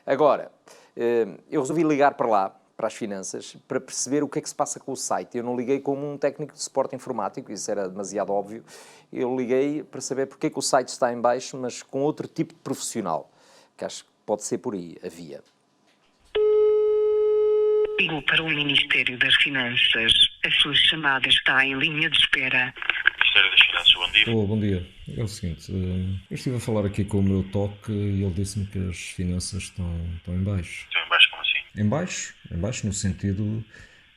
Agora, eu resolvi ligar para lá, para as finanças, para perceber o que é que se passa com o site. Eu não liguei como um técnico de suporte informático, isso era demasiado óbvio. Eu liguei para saber porque é que o site está em baixo, mas com outro tipo de profissional, que acho que pode ser por aí, a via. Ligou para o Ministério das Finanças. A sua chamada está em linha de espera. Ministério das Finanças, bom dia. Bom dia. É o seguinte, eu estive a falar aqui com o meu toque e ele disse-me que as finanças estão em baixo. Estão em baixo como assim? Em baixo no sentido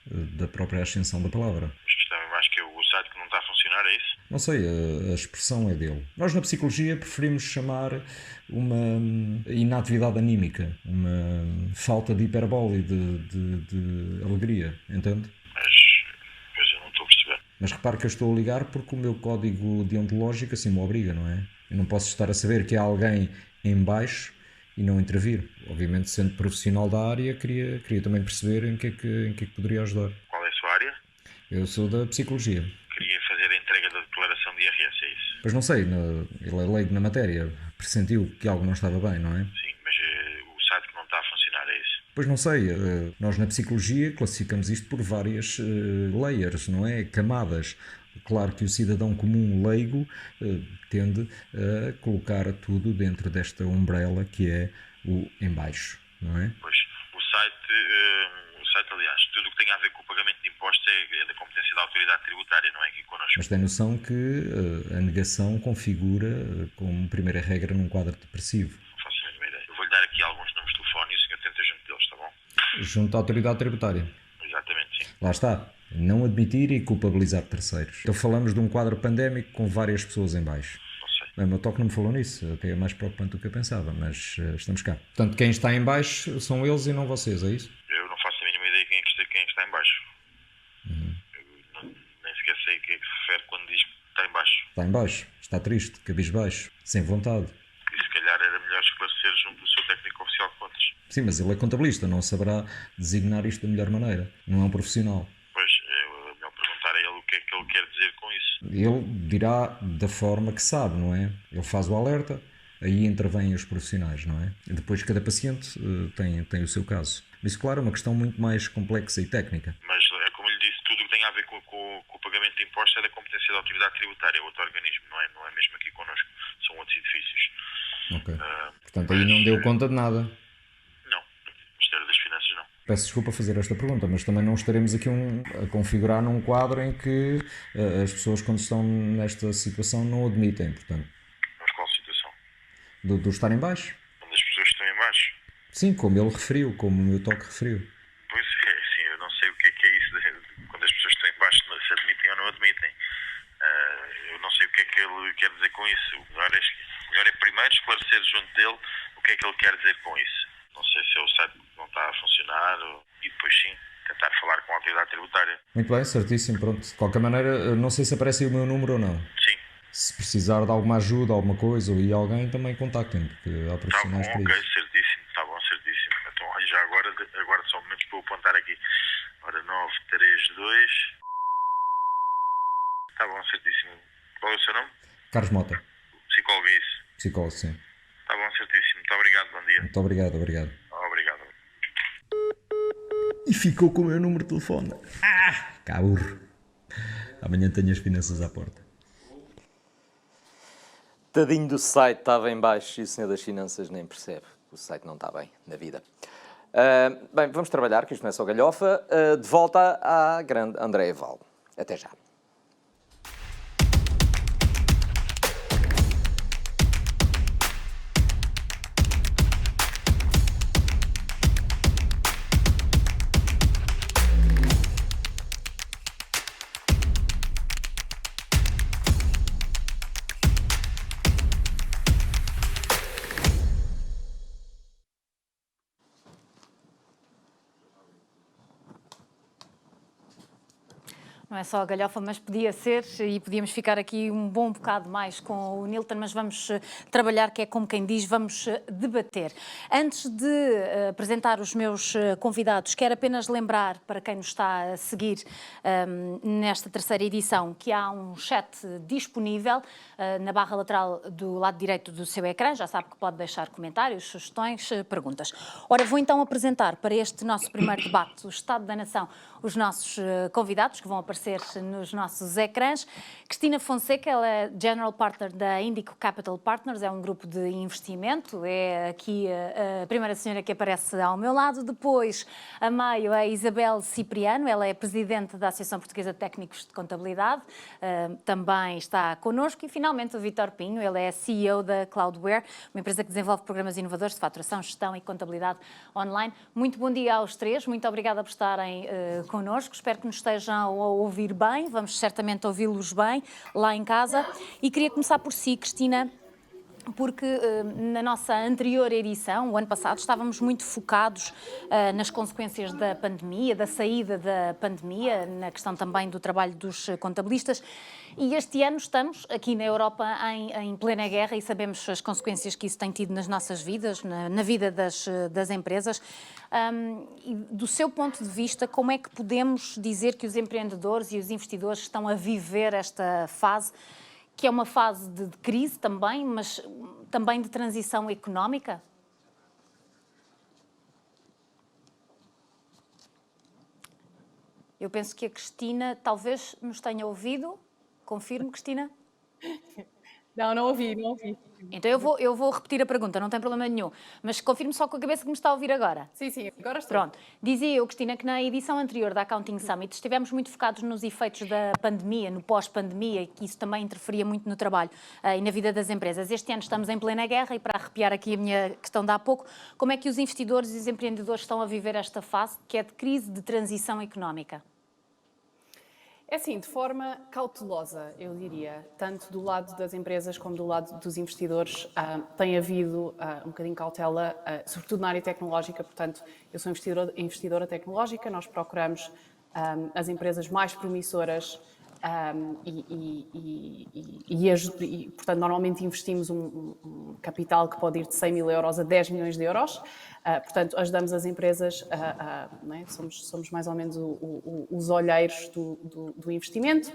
da própria ascensão da palavra. Mas que estão em baixo, que é o site que não está a funcionar, é isso? Não sei, a expressão é dele. Nós na psicologia preferimos chamar uma inatividade anímica, uma falta de hiperbole, de alegria, entende? Pois eu não estou a perceber. Mas repare que eu estou a ligar porque o meu código deontológico assim me obriga, não é? Eu não posso estar a saber que há alguém em baixo e não intervir. Obviamente, sendo profissional da área, queria também perceber em que é que poderia ajudar. Qual é a sua área? Eu sou da psicologia. Queria fazer a entrega da declaração de IRS, é isso? Pois não sei, ele é leigo na matéria, pressentiu que algo não estava bem, não é? Sim, mas o site que não está a funcionar, é isso? Pois não sei, nós na psicologia classificamos isto por várias layers, não é? Camadas. Claro que o cidadão comum leigo tende a colocar tudo dentro desta umbrella que é o em baixo, não é? Pois, o site, aliás, tudo o que tem a ver com o pagamento de impostos é da competência da autoridade tributária, não é aqui connosco. Mas tem noção que a negação configura como primeira regra num quadro depressivo. Não faço a mínima ideia. Eu vou-lhe dar aqui alguns números de telefone e o senhor tenta junto deles, está bom? Junto à autoridade tributária. Exatamente, sim. Lá está. Não admitir e culpabilizar terceiros. Então falamos de um quadro pandémico com várias pessoas em baixo. Não sei. Bem, o meu toque não me falou nisso, até é mais preocupante do que eu pensava, mas estamos cá. Portanto, quem está em baixo são eles e não vocês, é isso? Eu não faço a mínima ideia quem é que está em baixo. Nem sequer sei o que é que se refere quando diz que está em baixo. Está em baixo, está triste, cabisbaixo, sem vontade. E se calhar era melhor esclarecer junto do seu técnico oficial de contas. Sim, mas ele é contabilista, não saberá designar isto da melhor maneira. Não é um profissional. Pois, é melhor perguntar a ele o que é que ele quer dizer com isso. Ele dirá da forma que sabe, não é? Ele faz o alerta, aí intervêm os profissionais, não é? E depois cada paciente tem o seu caso. Isso, claro, é uma questão muito mais complexa e técnica. Mas, é como lhe disse, tudo o que tem a ver com o pagamento de impostos é da competência da autoridade tributária, é outro organismo, não é mesmo aqui connosco. São outros edifícios. Ok. Portanto, aí não deu conta de nada. Não. O Ministério das Finanças não. Peço desculpa fazer esta pergunta, mas também não estaremos aqui a configurar num quadro em que as pessoas, quando estão nesta situação, não admitem, portanto. Mas qual situação? Do estar em baixo. Onde as pessoas estão em baixo? Sim, como ele referiu, como o meu toque referiu. Pois é, sim, eu não sei o que é isso, quando as pessoas estão em baixo se admitem ou não admitem. Eu não sei o que é que ele quer dizer com isso. O melhor é primeiro esclarecer junto dele o que é que ele quer dizer com isso. Não sei se é o site que não está a funcionar e depois sim, tentar falar com a autoridade tributária. Muito bem, certíssimo, pronto. De qualquer maneira, não sei se aparece aí o meu número ou não. Sim. Se precisar de alguma ajuda, alguma coisa, ou ir alguém, também contactem, porque há profissionais para ok, isso. certíssimo, está bom, certíssimo. Então, já agora só um momento para eu apontar aqui. Ora, 932... Está bom, certíssimo. Qual é o seu nome? Carlos Mota. Psicólogo, é isso? Psicólogo, sim. Está bom, certíssimo. Muito obrigado, bom dia. Muito obrigado. Obrigado. E ficou com o meu número de telefone. Cá burro. Amanhã tenho as finanças à porta. Tadinho do site, estava em baixo e o senhor das finanças nem percebe. O site não está bem na vida. Bem, vamos trabalhar, que isto não é só galhofa. De volta à grande Andréia Val. Até já. Não é só a galhofa, mas podia ser, e podíamos ficar aqui um bom bocado mais com o Nilton, mas vamos trabalhar, que é como quem diz, vamos debater. Antes de apresentar os meus convidados, quero apenas lembrar para quem nos está a seguir nesta terceira edição que há um chat disponível na barra lateral do lado direito do seu ecrã. Já sabe que pode deixar comentários, sugestões, perguntas. Ora, vou então apresentar para este nosso primeiro debate, o Estado da Nação, os nossos convidados que vão aparecer nos nossos ecrãs. Cristina Fonseca, ela é General Partner da Indico Capital Partners, é um grupo de investimento, é aqui a primeira senhora que aparece ao meu lado. Depois, a meio, é Isabel Cipriano, ela é Presidente da Associação Portuguesa de Técnicos de Contabilidade, também está connosco. E finalmente o Vítor Pinho, ele é CEO da Cloudware, uma empresa que desenvolve programas inovadores de faturação, gestão e contabilidade online. Muito bom dia aos três, muito obrigada por estarem connosco, espero que nos estejam a ouvir bem, vamos certamente ouvi-los bem lá em casa. E queria começar por si, Cristina, porque na nossa anterior edição, o ano passado, estávamos muito focados nas consequências da pandemia, da saída da pandemia, na questão também do trabalho dos contabilistas. E este ano estamos aqui na Europa em plena guerra e sabemos as consequências que isso tem tido nas nossas vidas, na vida das empresas. E do seu ponto de vista, como é que podemos dizer que os empreendedores e os investidores estão a viver esta fase, que é uma fase de crise também, mas também de transição económica? Eu penso que a Cristina talvez nos tenha ouvido. Confirme, Cristina? Não ouvi. Então eu vou repetir a pergunta, não tem problema nenhum. Mas confirme só com a cabeça que me está a ouvir agora. Sim, agora estou. Pronto. Dizia eu, Cristina, que na edição anterior da Accounting Summit estivemos muito focados nos efeitos da pandemia, no pós-pandemia, e que isso também interferia muito no trabalho e na vida das empresas. Este ano estamos em plena guerra e, para arrepiar aqui a minha questão de há pouco, como é que os investidores e os empreendedores estão a viver esta fase, que é de crise de transição económica? É assim, de forma cautelosa, eu diria, tanto do lado das empresas como do lado dos investidores, tem havido um bocadinho de cautela, sobretudo na área tecnológica. Portanto, eu sou investidora tecnológica, nós procuramos as empresas mais promissoras portanto, normalmente investimos um capital que pode ir de 100 mil euros a 10 milhões de euros. Portanto, ajudamos as empresas, né? somos mais ou menos os olheiros do investimento.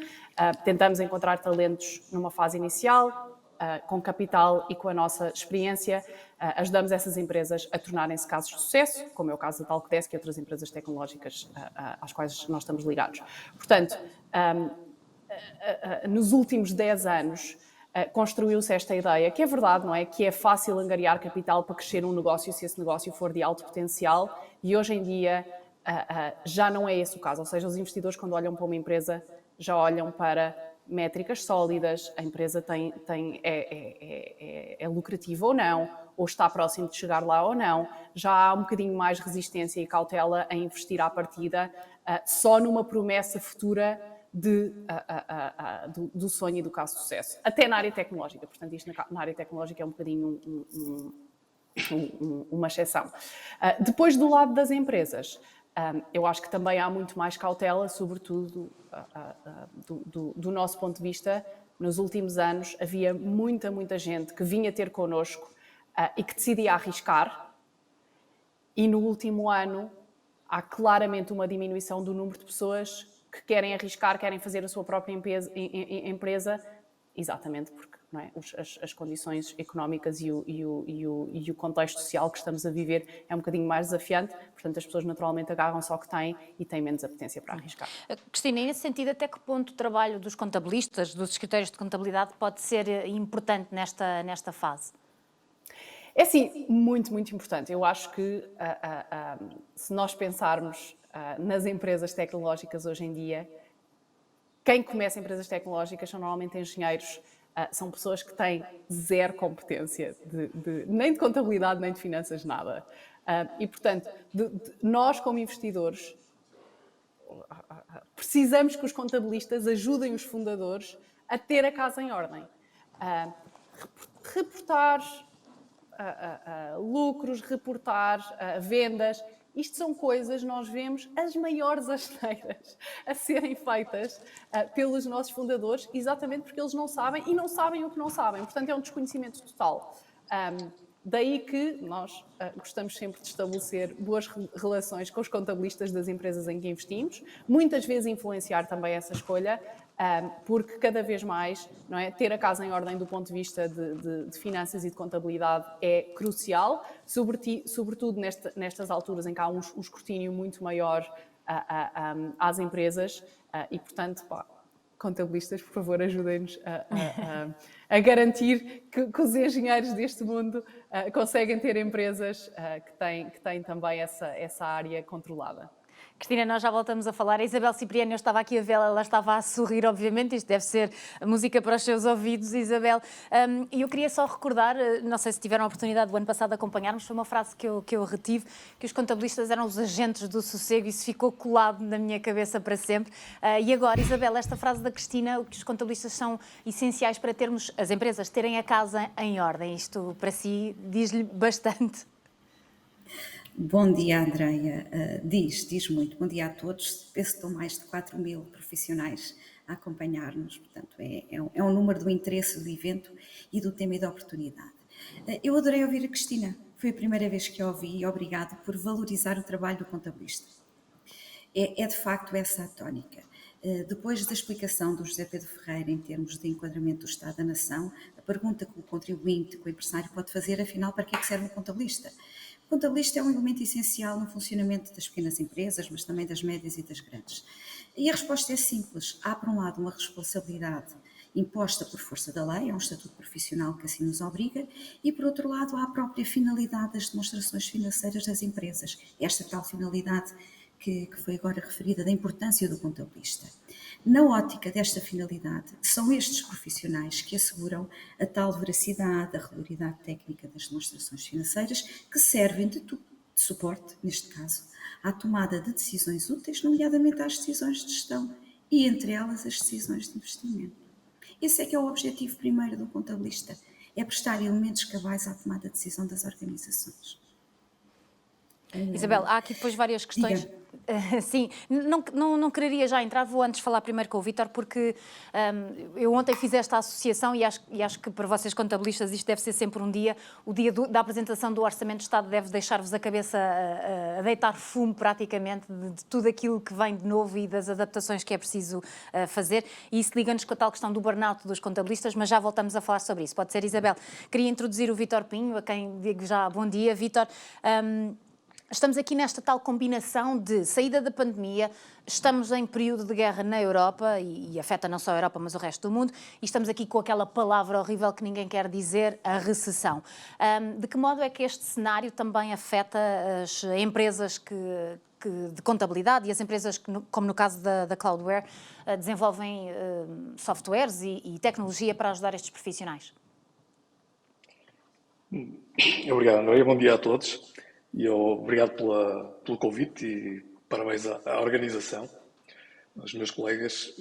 Tentamos encontrar talentos numa fase inicial, com capital e com a nossa experiência. Ajudamos essas empresas a tornarem-se casos de sucesso, como é o caso da Talkdesk e outras empresas tecnológicas às quais nós estamos ligados. Portanto, nos últimos 10 anos, construiu-se esta ideia, que é verdade, não é? Que é fácil angariar capital para crescer um negócio se esse negócio for de alto potencial, e hoje em dia já não é esse o caso. Ou seja, os investidores, quando olham para uma empresa, já olham para métricas sólidas, a empresa é lucrativa ou não, ou está próximo de chegar lá ou não. Já há um bocadinho mais resistência e cautela em investir à partida só numa promessa futura do sonho e do caso de sucesso, até na área tecnológica. Portanto, isto na área tecnológica é um bocadinho uma exceção. Depois, do lado das empresas, eu acho que também há muito mais cautela, sobretudo do nosso ponto de vista. Nos últimos anos havia muita gente que vinha ter connosco e que decidia arriscar, e no último ano há claramente uma diminuição do número de pessoas que querem arriscar, querem fazer a sua própria empresa, exatamente porque, não é, as condições económicas e o contexto social que estamos a viver é um bocadinho mais desafiante. Portanto, as pessoas naturalmente agarram-se ao que têm e têm menos apetência para arriscar. Cristina, nesse sentido, até que ponto o trabalho dos contabilistas, dos escritórios de contabilidade, pode ser importante nesta fase? É sim, muito importante. Eu acho que se nós pensarmos nas empresas tecnológicas hoje em dia, quem começa empresas tecnológicas são normalmente engenheiros, são pessoas que têm zero competência, nem de contabilidade, nem de finanças, nada. E, portanto, nós como investidores precisamos que os contabilistas ajudem os fundadores a ter a casa em ordem. Reportar lucros, reportar vendas, Isto são coisas, nós vemos as maiores asneiras a serem feitas pelos nossos fundadores, exatamente porque eles não sabem e não sabem o que não sabem. Portanto, é um desconhecimento total. Daí que nós gostamos sempre de estabelecer boas relações com os contabilistas das empresas em que investimos, muitas vezes influenciar também essa escolha, porque cada vez mais, não é, ter a casa em ordem do ponto de vista de finanças e de contabilidade é crucial, sobretudo nestas alturas em que há um escrutínio muito maior às empresas e, portanto, contabilistas, por favor, ajudem-nos a garantir que os engenheiros deste mundo conseguem ter empresas que têm também essa área controlada. Cristina, nós já voltamos a falar. A Isabel Cipriano, eu estava aqui a vê-la, ela estava a sorrir, obviamente, isto deve ser música para os seus ouvidos, Isabel. E eu queria só recordar, não sei se tiveram a oportunidade do ano passado de acompanhar-nos, foi uma frase que eu retive, que os contabilistas eram os agentes do sossego, e isso ficou colado na minha cabeça para sempre. E agora, Isabel, esta frase da Cristina, que os contabilistas são essenciais para termos, as empresas terem a casa em ordem, isto para si diz-lhe bastante. Bom dia, Andreia. Diz muito. Bom dia a todos. Penso que estão mais de 4.000 profissionais a acompanhar-nos. Portanto, é um número do interesse do evento e do tema e da oportunidade. Eu adorei ouvir a Cristina. Foi a primeira vez que a ouvi e obrigado por valorizar o trabalho do contabilista. É de facto essa a tónica. Depois da explicação do José Pedro Ferreira em termos de enquadramento do Estado da Nação, a pergunta que o contribuinte, que o empresário pode fazer, afinal, para que é que serve um contabilista? O contabilista é um elemento essencial no funcionamento das pequenas empresas, mas também das médias e das grandes. E a resposta é simples. Há, por um lado, uma responsabilidade imposta por força da lei, é um estatuto profissional que assim nos obriga, e, por outro lado, há a própria finalidade das demonstrações financeiras das empresas. Esta tal finalidade que foi agora referida, da importância do contabilista. Na ótica desta finalidade, são estes profissionais que asseguram a tal veracidade, a regularidade técnica das demonstrações financeiras, que servem de suporte, neste caso, à tomada de decisões úteis, nomeadamente às decisões de gestão e, entre elas, as decisões de investimento. Esse é que é o objetivo primeiro do contabilista, é prestar elementos cabais à tomada de decisão das organizações. Isabel, há aqui depois várias questões. Sim, não quereria já entrar, vou antes falar primeiro com o Vítor, porque eu ontem fiz esta associação e acho que para vocês contabilistas isto deve ser sempre um dia, o dia da apresentação do Orçamento de Estado deve deixar-vos a cabeça a deitar fumo praticamente de tudo aquilo que vem de novo e das adaptações que é preciso fazer, e isso liga-nos com a tal questão do burnout dos contabilistas, mas já voltamos a falar sobre isso. Pode ser, Isabel. Queria introduzir o Vítor Pinho, a quem digo já bom dia. Vítor, estamos aqui nesta tal combinação de saída da pandemia, estamos em período de guerra na Europa e afeta não só a Europa, mas o resto do mundo, e estamos aqui com aquela palavra horrível que ninguém quer dizer, a recessão. De que modo é que este cenário também afeta as empresas de contabilidade e as empresas que, como no caso da Cloudware, desenvolvem softwares e tecnologia para ajudar estes profissionais? Obrigado, André. Bom dia a todos. E obrigado pelo convite e parabéns à organização, aos meus colegas.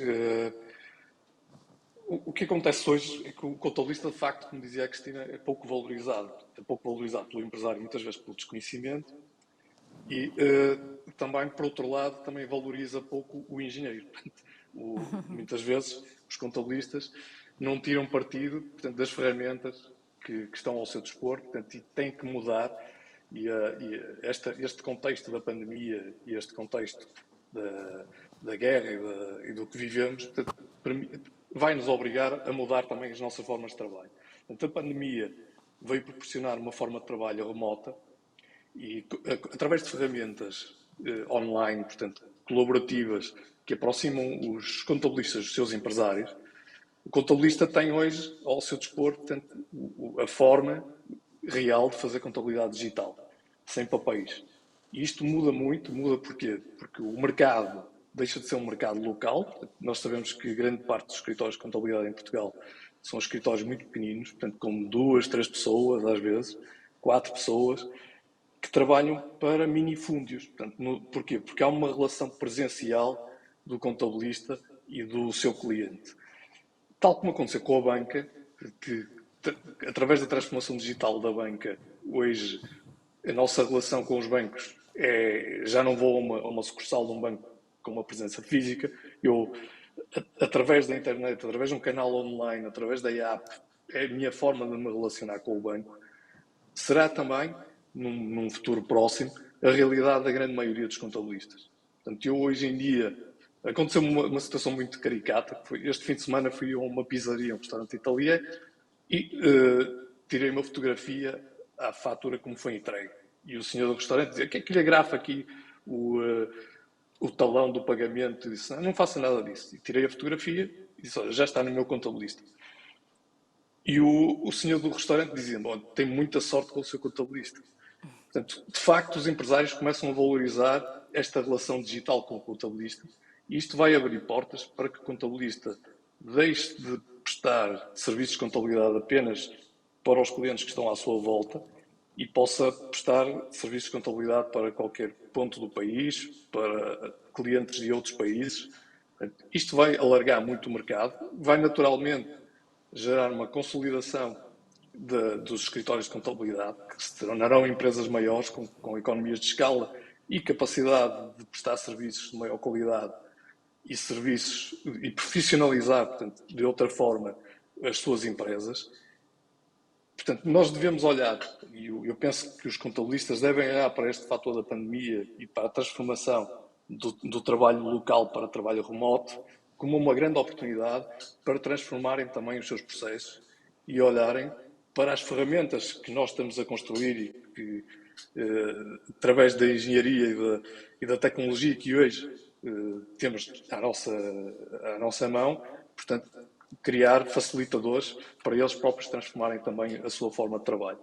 O que acontece hoje é que o contabilista, de facto, como dizia a Cristina, é pouco valorizado. É pouco valorizado pelo empresário, muitas vezes pelo desconhecimento, e também, por outro lado, também valoriza pouco o engenheiro. Muitas vezes os contabilistas não tiram partido, portanto, das ferramentas que estão ao seu dispor, portanto, e têm que mudar. E este contexto da pandemia e este contexto da guerra e do que vivemos, portanto, vai nos obrigar a mudar também as nossas formas de trabalho. Portanto, a pandemia veio proporcionar uma forma de trabalho remota e, através de ferramentas online, portanto, colaborativas, que aproximam os contabilistas dos seus empresários, o contabilista tem hoje ao seu dispor, portanto, a forma real de fazer contabilidade digital, sem papéis. E isto muda muito, muda porquê? Porque o mercado deixa de ser um mercado local. Nós sabemos que grande parte dos escritórios de contabilidade em Portugal são escritórios muito pequeninos, portanto com 2, 3 pessoas, às vezes, 4 pessoas, que trabalham para minifúndios. Portanto, porquê? Porque há uma relação presencial do contabilista e do seu cliente. Tal como aconteceu com a banca, que através da transformação digital da banca, hoje a nossa relação com os bancos já não vou a uma sucursal de um banco com uma presença física, eu, através da internet, através de um canal online, através da app, é a minha forma de me relacionar com o banco. Será também, num futuro próximo, a realidade da grande maioria dos contabilistas. Portanto, eu hoje em dia, aconteceu uma situação muito caricata, que foi, este fim de semana fui a uma pizzaria, um restaurante italiano, e tirei uma fotografia à fatura como foi entregue. E o senhor do restaurante dizia, que lhe agrafa aqui o talão do pagamento? E disse, não faça nada disso. E tirei a fotografia e disse, olha, já está no meu contabilista. E o senhor do restaurante dizia, bom, tem muita sorte com o seu contabilista. Portanto, de facto, os empresários começam a valorizar esta relação digital com o contabilista, e isto vai abrir portas para que o contabilista deixe de prestar serviços de contabilidade apenas para os clientes que estão à sua volta e possa prestar serviços de contabilidade para qualquer ponto do país, para clientes de outros países. Isto vai alargar muito o mercado, vai naturalmente gerar uma consolidação dos escritórios de contabilidade, que se tornarão empresas maiores, com economias de escala e capacidade de prestar serviços de maior qualidade e profissionalizar, portanto, de outra forma, as suas empresas. Portanto, nós devemos olhar, e eu penso que os contabilistas devem olhar para este fator da pandemia e para a transformação do trabalho local para trabalho remoto como uma grande oportunidade para transformarem também os seus processos e olharem para as ferramentas que nós estamos a construir e que, através da engenharia e da tecnologia que hoje temos à nossa mão, portanto, criar facilitadores para eles próprios transformarem também a sua forma de trabalho.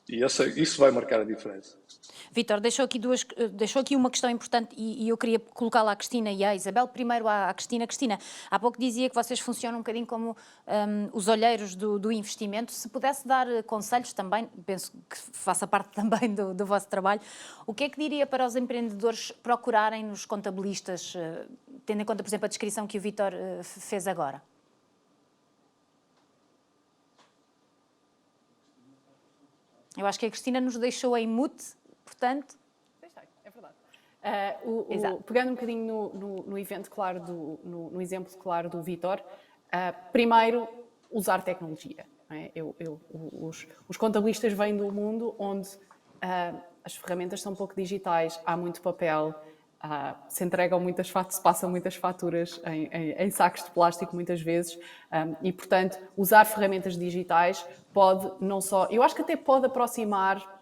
E isso vai marcar a diferença. Vítor, deixou aqui uma questão importante e eu queria colocá-la à Cristina e à Isabel. Primeiro à Cristina. Cristina, há pouco dizia que vocês funcionam um bocadinho como os olheiros do investimento. Se pudesse dar conselhos também, penso que faça parte também do vosso trabalho, o que é que diria para os empreendedores procurarem nos contabilistas, tendo em conta, por exemplo, a descrição que o Vítor fez agora? Eu acho que a Cristina nos deixou em mute, portanto... É verdade. Pegando um bocadinho no evento claro, no exemplo claro do Vítor, primeiro, usar tecnologia. Não é? Os contabilistas vêm do mundo onde as ferramentas são pouco digitais, há muito papel, se passam muitas faturas em sacos de plástico muitas vezes, e portanto usar ferramentas digitais pode não só, eu acho que até pode aproximar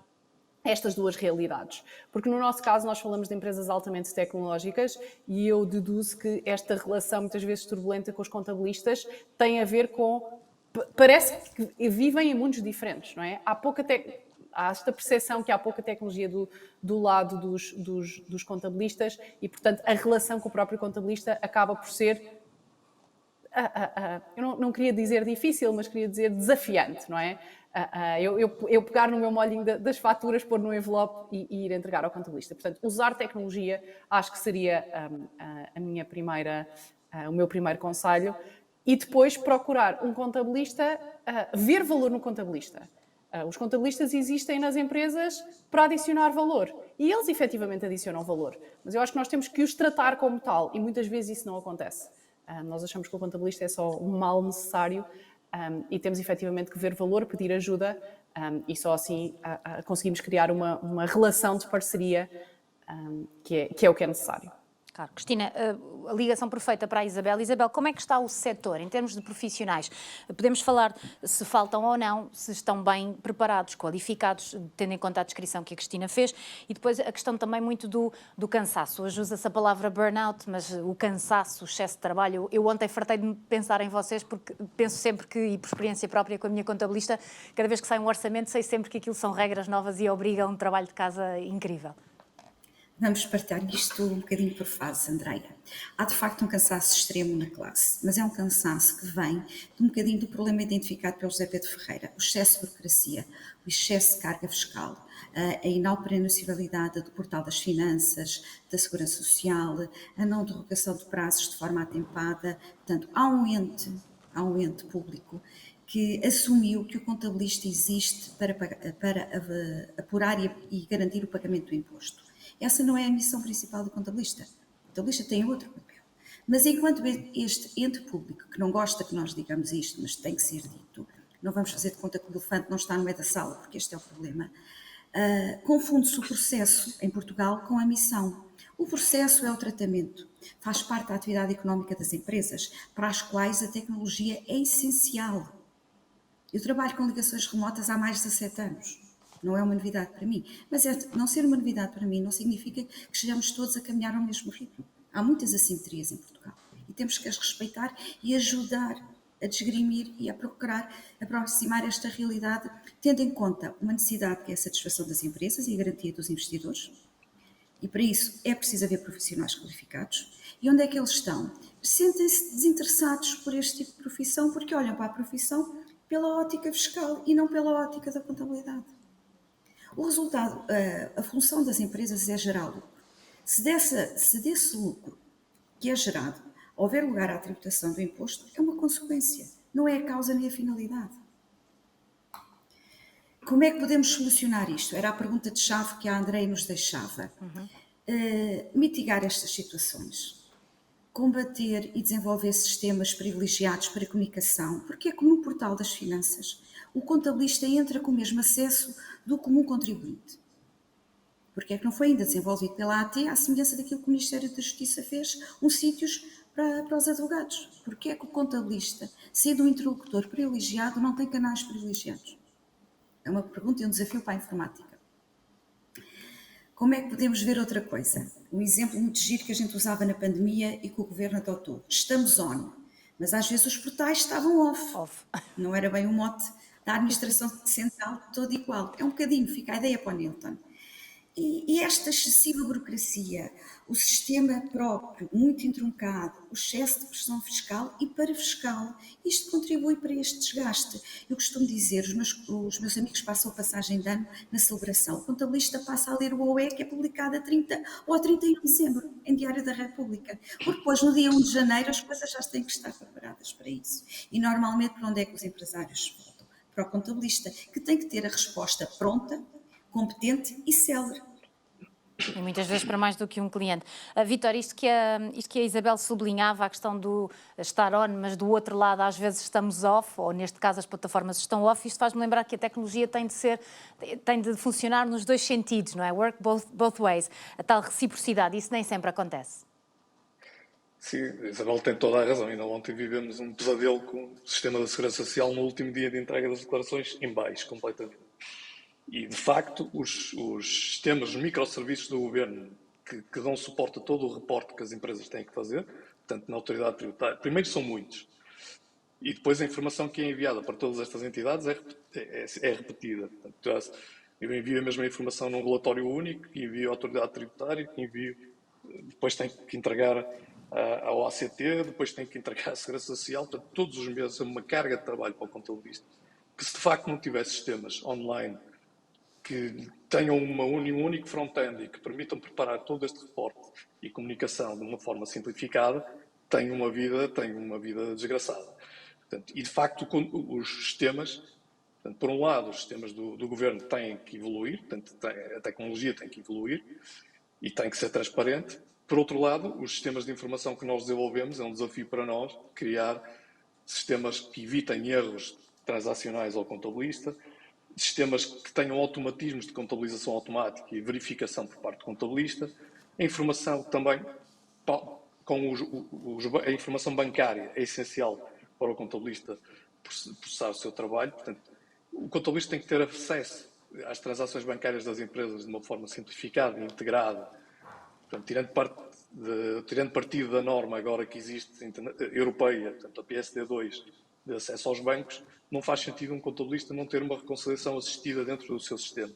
estas duas realidades, porque no nosso caso nós falamos de empresas altamente tecnológicas e eu deduzo que esta relação muitas vezes turbulenta com os contabilistas tem a ver com, parece que vivem em mundos diferentes, não é? Há esta percepção que há pouca tecnologia do lado dos contabilistas e, portanto, a relação com o próprio contabilista acaba por ser, eu não queria dizer difícil, mas queria dizer desafiante, não é? Eu pegar no meu molhinho das faturas, pôr no envelope e ir entregar ao contabilista. Portanto, usar tecnologia acho que seria o meu primeiro conselho. E depois procurar um contabilista, ver valor no contabilista. Os contabilistas existem nas empresas para adicionar valor. E eles efetivamente adicionam valor. Mas eu acho que nós temos que os tratar como tal. E muitas vezes isso não acontece. Nós achamos que o contabilista é só um mal necessário e temos efetivamente que ver valor, pedir ajuda e só assim conseguimos criar uma relação de parceria que é o que é necessário. Claro. Cristina, a ligação perfeita para a Isabel. Isabel, como é que está o setor em termos de profissionais? Podemos falar se faltam ou não, se estão bem preparados, qualificados, tendo em conta a descrição que a Cristina fez, e depois a questão também muito do cansaço. Hoje usa-se a palavra burnout, mas o cansaço, o excesso de trabalho. Eu ontem fartei de pensar em vocês, porque penso sempre que, e por experiência própria com a minha contabilista, cada vez que sai um orçamento, sei sempre que aquilo são regras novas e obriga a um trabalho de casa incrível. Vamos partilhar isto um bocadinho por fases, Andreia. Há de facto um cansaço extremo na classe, mas é um cansaço que vem de um bocadinho do problema identificado pelo José Pedro Ferreira, o excesso de burocracia, o excesso de carga fiscal, a inoperacionalidade do portal das finanças, da segurança social, a não derrogação de prazos de forma atempada. Portanto, há um ente público que assumiu que o contabilista existe para apurar e garantir o pagamento do imposto. Essa não é a missão principal do contabilista. O contabilista tem outro papel. Mas enquanto este ente público, que não gosta que nós digamos isto, mas tem que ser dito, não vamos fazer de conta que o elefante não está no meio da sala, porque este é o problema, confunde-se o processo em Portugal com a missão. O processo é o tratamento, faz parte da atividade económica das empresas, para as quais a tecnologia é essencial. Eu trabalho com ligações remotas há mais de 17 anos. Não é uma novidade para mim. Mas não ser uma novidade para mim não significa que estejamos todos a caminhar ao mesmo ritmo. Há muitas assimetrias em Portugal e temos que as respeitar e ajudar a desgrimir e a procurar aproximar esta realidade, tendo em conta uma necessidade que é a satisfação das empresas e a garantia dos investidores. E para isso é preciso haver profissionais qualificados. E onde é que eles estão? Sentem-se desinteressados por este tipo de profissão porque olham para a profissão pela ótica fiscal e não pela ótica da contabilidade. O resultado, a função das empresas é gerar lucro. Se desse lucro que é gerado houver lugar à tributação do imposto, é uma consequência, não é a causa nem a finalidade. Como é que podemos solucionar isto? Era a pergunta de chave que a Andreia nos deixava. Mitigar estas situações. Combater e desenvolver sistemas privilegiados para comunicação, porque é como no portal das finanças. O contabilista entra com o mesmo acesso do comum contribuinte. Porque é que não foi ainda desenvolvido pela AT, à semelhança daquilo que o Ministério da Justiça fez, sítios para os advogados? Porque é que o contabilista, sendo um interlocutor privilegiado, não tem canais privilegiados? É uma pergunta e um desafio para a informática. Como é que podemos ver outra coisa? Um exemplo muito giro que a gente usava na pandemia e que o Governo adotou. Estamos on, mas às vezes os portais estavam off. Não era bem o mote da administração central todo igual. É um bocadinho, fica a ideia para o Newton. E esta excessiva burocracia, o sistema próprio, muito entroncado, o excesso de pressão fiscal e parafiscal, isto contribui para este desgaste. Eu costumo dizer, os meus amigos passam a passagem de ano na celebração. O contabilista passa a ler o OE, que é publicado a 30 ou a 31 de dezembro, em Diário da República. Porque depois, no dia 1 de janeiro, as coisas já têm que estar preparadas para isso. E normalmente, para onde é que os empresários voltam? Para o contabilista, que tem que ter a resposta pronta, competente e célere. E muitas vezes para mais do que um cliente. Vítor, isto que a Isabel sublinhava, a questão do estar on, mas do outro lado às vezes estamos off, ou neste caso as plataformas estão off, isto faz-me lembrar que a tecnologia tem de funcionar nos dois sentidos, não é? Work both ways. A tal reciprocidade, isso nem sempre acontece. Sim, Isabel tem toda a razão. Ainda ontem vivemos um pesadelo com o sistema da Segurança Social no último dia de entrega das declarações em baixo, completamente. E, de facto, os sistemas, os microserviços do governo que dão suporte a todo o reporte que as empresas têm que fazer, portanto, na autoridade tributária, primeiro são muitos. E depois a informação que é enviada para todas estas entidades é repetida. Portanto, eu envio a mesma informação num relatório único, envio à autoridade tributária, depois tenho que entregar ao ACT, depois tenho que entregar à Segurança Social. Portanto, todos os meses é uma carga de trabalho para o contabilista. Que se de facto não tiver sistemas online que tenham um único front-end e que permitam preparar todo este reporte e comunicação de uma forma simplificada, tem uma vida desgraçada. Portanto, e, de facto, os sistemas, portanto, por um lado, os sistemas do governo têm que evoluir, portanto, a tecnologia tem que evoluir e tem que ser transparente. Por outro lado, os sistemas de informação que nós desenvolvemos, é um desafio para nós, criar sistemas que evitem erros transacionais ao contabilista, sistemas que tenham automatismos de contabilização automática e verificação por parte do contabilista, a informação também, a informação bancária é essencial para o contabilista processar o seu trabalho. Portanto, o contabilista tem que ter acesso às transações bancárias das empresas de uma forma simplificada e integrada. Portanto, tirando partido da norma agora que existe europeia, portanto, a PSD2, de acesso aos bancos, não faz sentido um contabilista não ter uma reconciliação assistida dentro do seu sistema.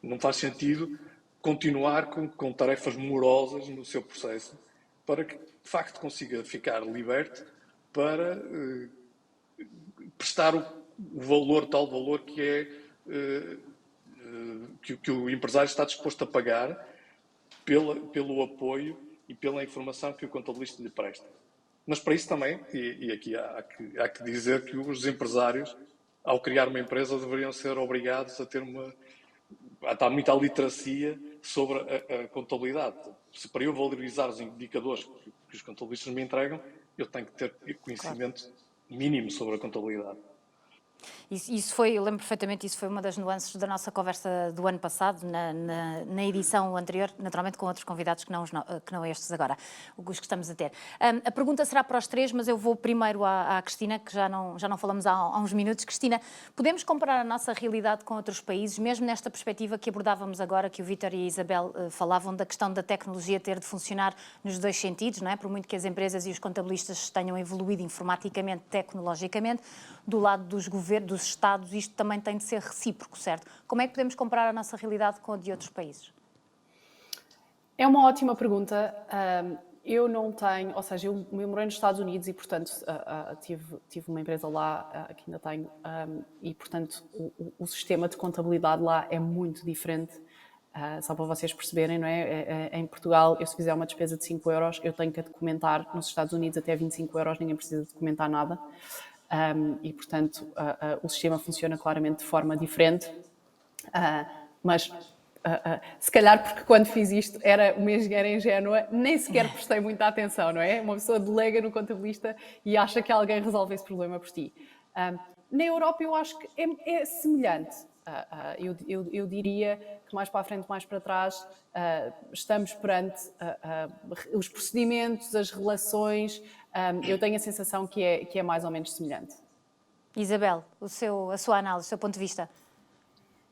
Não faz sentido continuar com tarefas morosas no seu processo para que, de facto, consiga ficar liberto para prestar o valor, tal valor que é que o empresário está disposto a pagar pelo apoio e pela informação que o contabilista lhe presta. Mas para isso também, e aqui há que dizer que os empresários, ao criar uma empresa, deveriam ser obrigados a ter muita literacia sobre a contabilidade. Se para eu valorizar os indicadores que os contabilistas me entregam, eu tenho que ter conhecimento mínimo sobre a contabilidade. Isso foi, eu lembro perfeitamente, isso foi uma das nuances da nossa conversa do ano passado, na edição anterior, naturalmente com outros convidados que não estes agora, os que estamos a ter. A pergunta será para os três, mas eu vou primeiro à Cristina, que já não falamos há uns minutos. Cristina, podemos comparar a nossa realidade com outros países, mesmo nesta perspectiva que abordávamos agora, que o Vítor e a Isabel falavam, da questão da tecnologia ter de funcionar nos dois sentidos, não é? Por muito que as empresas e os contabilistas tenham evoluído informaticamente, tecnologicamente, do lado dos governos, dos Estados, isto também tem de ser recíproco, certo? Como é que podemos comparar a nossa realidade com a de outros países? É uma ótima pergunta. Eu não tenho, ou seja, eu morei nos Estados Unidos e, portanto, tive uma empresa lá, que ainda tenho, e, portanto, o sistema de contabilidade lá é muito diferente. Só para vocês perceberem, não é? Em Portugal, se fizer uma despesa de 5 euros, eu tenho que a documentar. Nos Estados Unidos, até 25 euros, ninguém precisa documentar nada. E, portanto, o sistema funciona claramente de forma diferente, mas se calhar porque quando fiz isto era uma engenheira ingênua, nem sequer prestei muita atenção, não é? Uma pessoa delega no contabilista e acha que alguém resolve esse problema por ti. Na Europa eu acho que é semelhante. Eu diria que mais para a frente, mais para trás, estamos perante os procedimentos, as relações. Eu tenho a sensação que é mais ou menos semelhante. Isabel, a sua análise, o seu ponto de vista?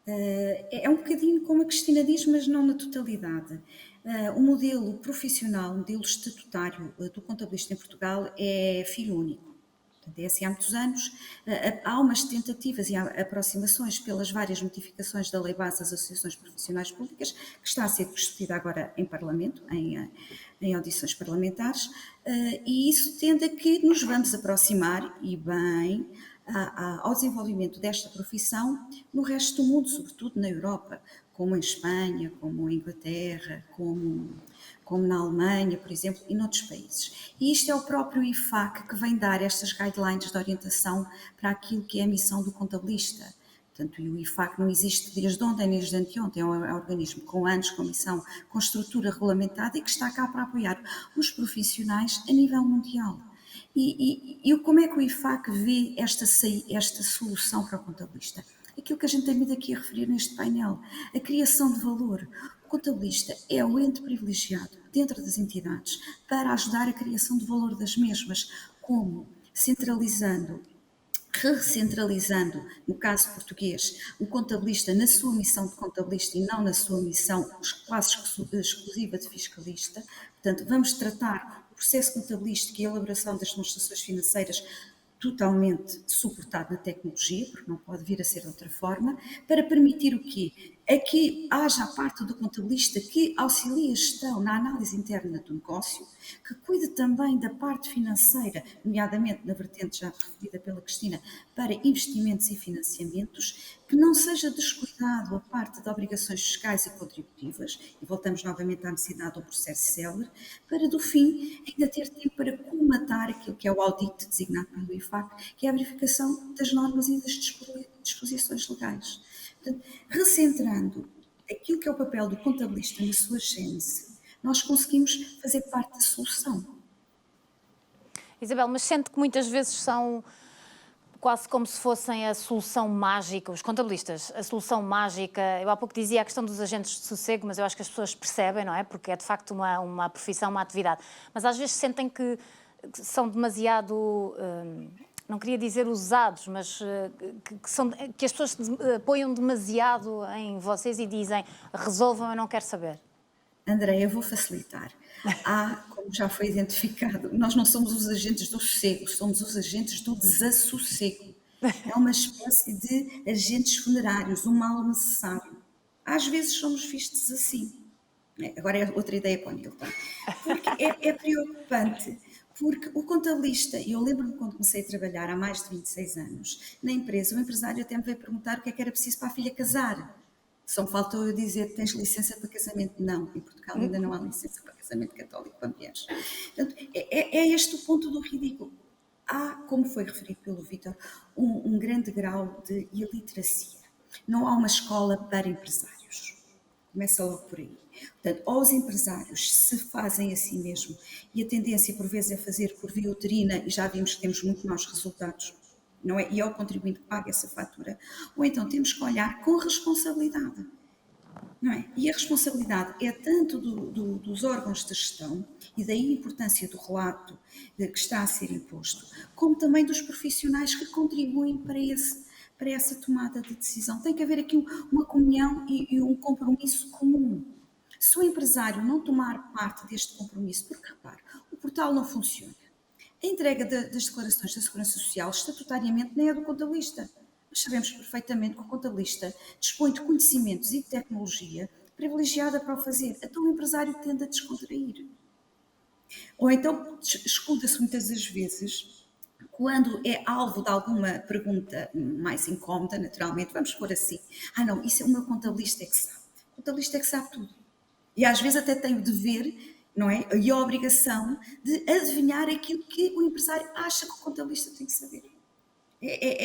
É um bocadinho como a Cristina diz, mas não na totalidade. O modelo profissional, o modelo estatutário do contabilista em Portugal é filho único. É assim há muitos anos. Há umas tentativas e aproximações pelas várias notificações da Lei Base das Associações Profissionais Públicas, que está a ser discutida agora em Parlamento, em audições parlamentares, e isso tende a que nos vamos aproximar, e bem, ao desenvolvimento desta profissão no resto do mundo, sobretudo na Europa, como em Espanha, como em Inglaterra, como na Alemanha, por exemplo, e noutros países. E isto é o próprio IFAC que vem dar estas guidelines de orientação para aquilo que é a missão do contabilista. Portanto, e o IFAC não existe desde ontem, nem desde anteontem, é um organismo com anos, com missão, com estrutura regulamentada e que está cá para apoiar os profissionais a nível mundial. E como é que o IFAC vê esta solução para o contabilista? Aquilo que a gente tem vindo aqui a referir neste painel, a criação de valor. O contabilista é o ente privilegiado dentro das entidades para ajudar a criação de valor das mesmas, como recentralizando, no caso português, o contabilista na sua missão de contabilista e não na sua missão quase exclusiva de fiscalista. Portanto, vamos tratar o processo contabilístico e a elaboração das demonstrações financeiras totalmente suportado na tecnologia, porque não pode vir a ser de outra forma, para permitir o quê? Aqui haja a parte do contabilista que auxilia a gestão na análise interna do negócio, que cuide também da parte financeira, nomeadamente na vertente já referida pela Cristina, para investimentos e financiamentos, que não seja descuidado a parte de obrigações fiscais e contributivas, e voltamos novamente à necessidade de um processo célere, para do fim ainda ter tempo para colmatar aquilo que é o audit designado pelo IFAC, que é a verificação das normas e das disposições legais. Portanto, recentrando aquilo que é o papel do contabilista na sua gênese, nós conseguimos fazer parte da solução. Isabel, mas sente que muitas vezes são quase como se fossem a solução mágica, os contabilistas, a solução mágica. Eu há pouco dizia a questão dos agentes de sossego, mas eu acho que as pessoas percebem, não é? Porque é de facto uma profissão, uma atividade. Mas às vezes sentem que são demasiado... não queria dizer usados, mas que as pessoas apoiam demasiado em vocês e dizem resolvam, eu não quero saber. Andréia, eu vou facilitar. Como já foi identificado, nós não somos os agentes do sossego, somos os agentes do desassossego. É uma espécie de agentes funerários, um mal necessário. Às vezes somos vistos assim. Agora é outra ideia para o Nilton. Porque é preocupante. Porque o contabilista, e eu lembro-me quando comecei a trabalhar há mais de 26 anos, na empresa, o empresário até me veio perguntar o que é que era preciso para a filha casar. Só me faltou eu dizer, tens licença para casamento? Não, em Portugal ainda não há licença para casamento católico para mulheres. Portanto, é este o ponto do ridículo. Há, como foi referido pelo Vítor, um grande grau de iliteracia. Não há uma escola para empresários. Começa logo por aí. Portanto, ou os empresários se fazem a si mesmo, e a tendência por vezes é fazer por via uterina, e já vimos que temos muito maus resultados, não é? E é o contribuinte que paga essa fatura, ou então temos que olhar com responsabilidade. Não é? E a responsabilidade é tanto dos órgãos de gestão, e daí a importância do relato que está a ser imposto, como também dos profissionais que contribuem para essa tomada de decisão. Tem que haver aqui uma comunhão e um compromisso comum. Se o empresário não tomar parte deste compromisso, porque repare, o portal não funciona, a entrega das declarações da Segurança Social estatutariamente nem é do contabilista. Mas sabemos perfeitamente que o contabilista dispõe de conhecimentos e de tecnologia privilegiada para o fazer. Então o empresário tende a descontrair. Ou então escuta-se muitas das vezes, quando é alvo de alguma pergunta mais incómoda, naturalmente, vamos pôr assim, não, isso é o meu contabilista é que sabe. O contabilista é que sabe tudo. E às vezes até tem o dever, não é? E a obrigação de adivinhar aquilo que o empresário acha que o contabilista tem que saber.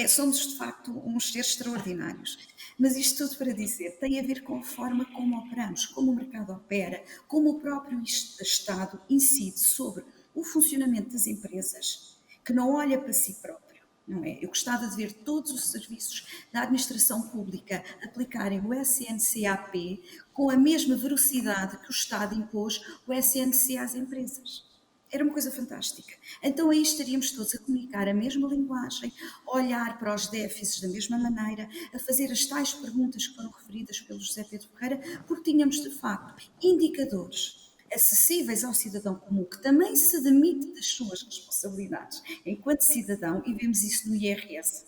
Somos de facto uns seres extraordinários, mas isto tudo para dizer, tem a ver com a forma como operamos, como o mercado opera, como o próprio Estado incide sobre o funcionamento das empresas, que não olha para si próprio, não é? Eu gostava de ver todos os serviços da administração pública aplicarem o SNCAP com a mesma velocidade que o Estado impôs o SNC às empresas. Era uma coisa fantástica. Então aí estaríamos todos a comunicar a mesma linguagem, a olhar para os déficits da mesma maneira, a fazer as tais perguntas que foram referidas pelo José Pedro Ferreira, porque tínhamos de facto indicadores acessíveis ao cidadão comum, que também se demite das suas responsabilidades enquanto cidadão, e vemos isso no IRS.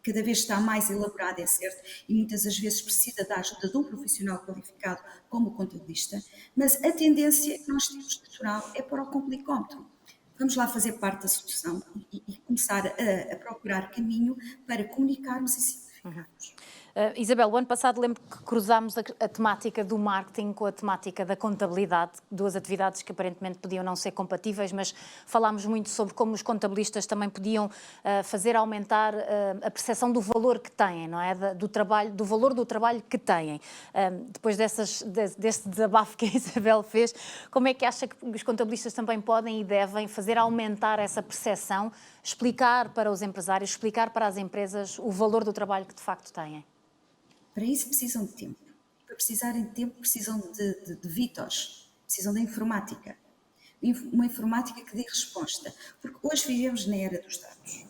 Cada vez está mais elaborado, é certo, e muitas das vezes precisa da ajuda de um profissional qualificado como o contabilista, mas a tendência que nós temos natural é para o complicómetro. Vamos lá fazer parte da solução e começar a procurar caminho para comunicarmos e simplificarmos. Isabel, o ano passado lembro que cruzámos a temática do marketing com a temática da contabilidade, duas atividades que aparentemente podiam não ser compatíveis, mas falámos muito sobre como os contabilistas também podiam fazer aumentar a percepção do valor que têm, não é? Do valor do trabalho que têm. Depois deste desabafo que a Isabel fez, como é que acha que os contabilistas também podem e devem fazer aumentar essa percepção, explicar para os empresários, explicar para as empresas o valor do trabalho que de facto têm? Para isso precisam de tempo. Para precisarem de tempo precisam de vítores, precisam da informática. Uma informática que dê resposta. Porque hoje vivemos na era dos dados,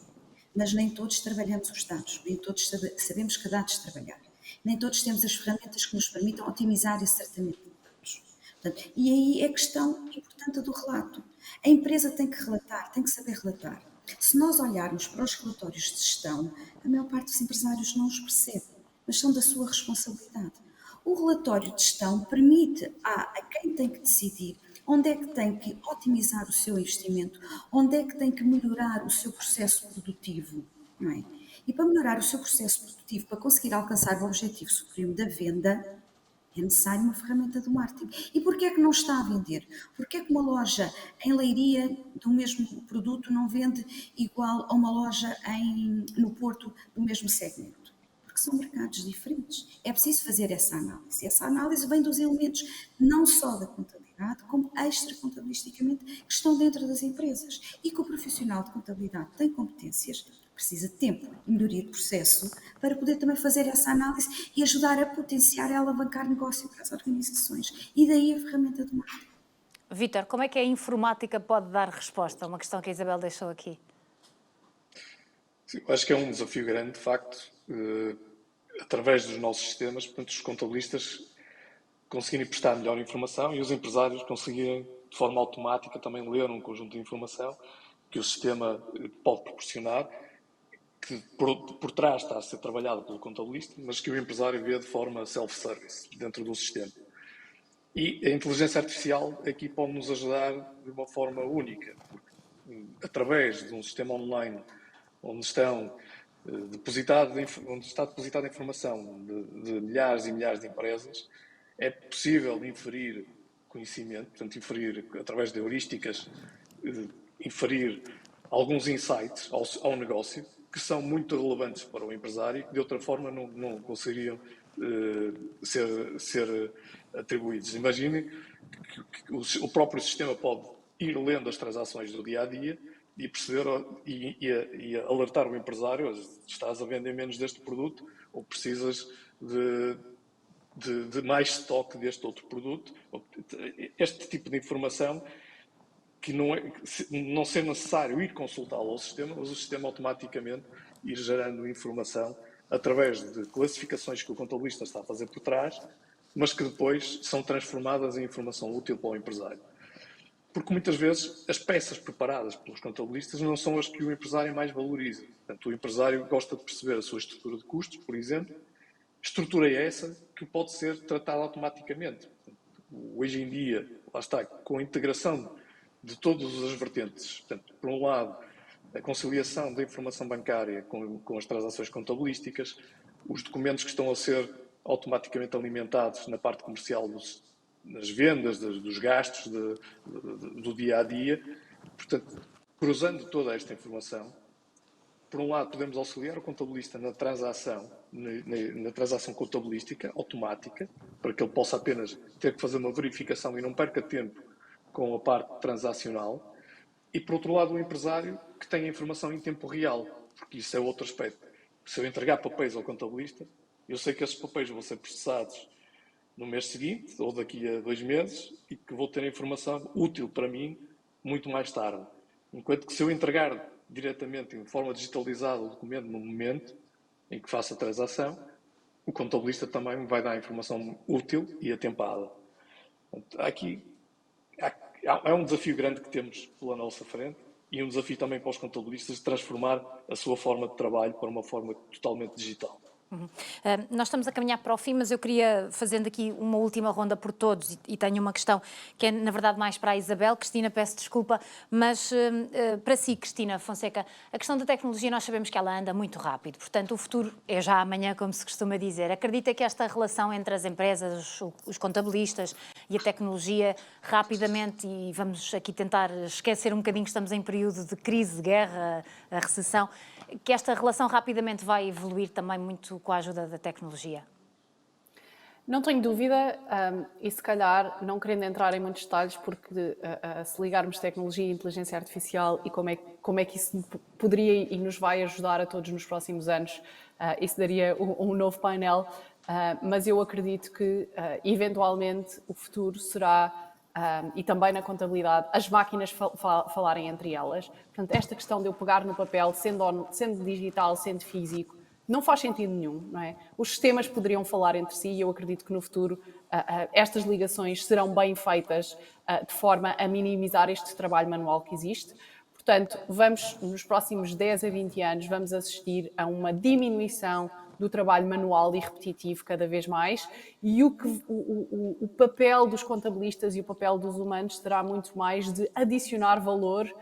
mas nem todos trabalhamos os dados, nem todos sabemos que dados trabalhar. Nem todos temos as ferramentas que nos permitam otimizar esse tratamento de dados. Portanto, e aí é a questão importante do relato. A empresa tem que relatar, tem que saber relatar. Se nós olharmos para os relatórios de gestão, a maior parte dos empresários não os percebe, mas são da sua responsabilidade. O relatório de gestão permite a quem tem que decidir onde é que tem que otimizar o seu investimento, onde é que tem que melhorar o seu processo produtivo, não é? E para melhorar o seu processo produtivo, para conseguir alcançar o objetivo supremo da venda, é necessário uma ferramenta do marketing. E porquê é que não está a vender? Porquê é que uma loja em Leiria do mesmo produto não vende igual a uma loja no Porto do mesmo segmento? Porque são mercados diferentes. É preciso fazer essa análise. Essa análise vem dos elementos não só da contabilidade, como extra-contabilisticamente, que estão dentro das empresas. E que o profissional de contabilidade tem competências, precisa de tempo e melhoria de processo para poder também fazer essa análise e ajudar a potenciar e a alavancar negócio para as organizações. E daí a ferramenta do marketing. Vítor, como é que a informática pode dar resposta a uma questão que a Isabel deixou aqui? Sim, acho que é um desafio grande, de facto, através dos nossos sistemas, portanto, os contabilistas conseguirem prestar melhor informação e os empresários conseguirem, de forma automática, também ler um conjunto de informação que o sistema pode proporcionar, que por trás está a ser trabalhado pelo contabilista, mas que o empresário vê de forma self-service, dentro do sistema. E a inteligência artificial aqui pode nos ajudar de uma forma única, porque através de um sistema online onde está depositada a informação de milhares e milhares de empresas, é possível inferir conhecimento, portanto, inferir através de heurísticas, inferir alguns insights ao negócio que são muito relevantes para o empresário, que de outra forma não conseguiriam ser atribuídos. Imaginem que o próprio sistema pode ir lendo as transações do dia-a-dia e perceber e alertar o empresário: estás a vender menos deste produto ou precisas de mais estoque deste outro produto. Este tipo de informação, que não ser necessário ir consultá-lo ao sistema, mas o sistema automaticamente ir gerando informação através de classificações que o contabilista está a fazer por trás, mas que depois são transformadas em informação útil para o empresário. Porque muitas vezes as peças preparadas pelos contabilistas não são as que o empresário mais valoriza. Portanto, o empresário gosta de perceber a sua estrutura de custos, por exemplo. Estrutura é essa que pode ser tratada automaticamente. Hoje em dia, lá está, com a integração de todas as vertentes. Portanto, por um lado, a conciliação da informação bancária com as transações contabilísticas, os documentos que estão a ser automaticamente alimentados na parte comercial nas vendas, dos gastos do dia-a-dia. Portanto, cruzando toda esta informação, por um lado, podemos auxiliar o contabilista na transação contabilística automática, para que ele possa apenas ter que fazer uma verificação e não perca tempo com a parte transacional. E, por outro lado, o empresário que tem a informação em tempo real, porque isso é outro aspecto. Se eu entregar papéis ao contabilista, eu sei que esses papéis vão ser processados no mês seguinte ou daqui a 2 meses e que vou ter a informação útil para mim muito mais tarde. Enquanto que se eu entregar diretamente, em forma digitalizada, o documento no momento em que faço a transação, o contabilista também me vai dar a informação útil e atempada. Portanto, é um desafio grande que temos pela nossa frente e um desafio também para os contabilistas de transformar a sua forma de trabalho para uma forma totalmente digital. Nós estamos a caminhar para o fim, mas eu queria, fazendo aqui uma última ronda por todos, e tenho uma questão que é, na verdade, mais para a Isabel. Cristina, peço desculpa, mas para si, Cristina Fonseca, a questão da tecnologia, nós sabemos que ela anda muito rápido, portanto, o futuro é já amanhã, como se costuma dizer. Acredita que esta relação entre as empresas, os contabilistas e a tecnologia, rapidamente, e vamos aqui tentar esquecer um bocadinho que estamos em período de crise, de guerra, a recessão, que esta relação rapidamente vai evoluir também muito com a ajuda da tecnologia? Não tenho dúvida, e se calhar, não querendo entrar em muitos detalhes, porque se ligarmos tecnologia e inteligência artificial e como é que isso poderia e nos vai ajudar a todos nos próximos anos, isso daria um novo painel, mas eu acredito que, eventualmente, o futuro será, e também na contabilidade, as máquinas falarem entre elas. Portanto, esta questão de eu pegar no papel, sendo digital, sendo físico, não faz sentido nenhum, não é? Os sistemas poderiam falar entre si e eu acredito que no futuro estas ligações serão bem feitas de forma a minimizar este trabalho manual que existe. Portanto, nos próximos 10 a 20 anos, vamos assistir a uma diminuição do trabalho manual e repetitivo cada vez mais, e o papel dos contabilistas e o papel dos humanos será muito mais de adicionar valor,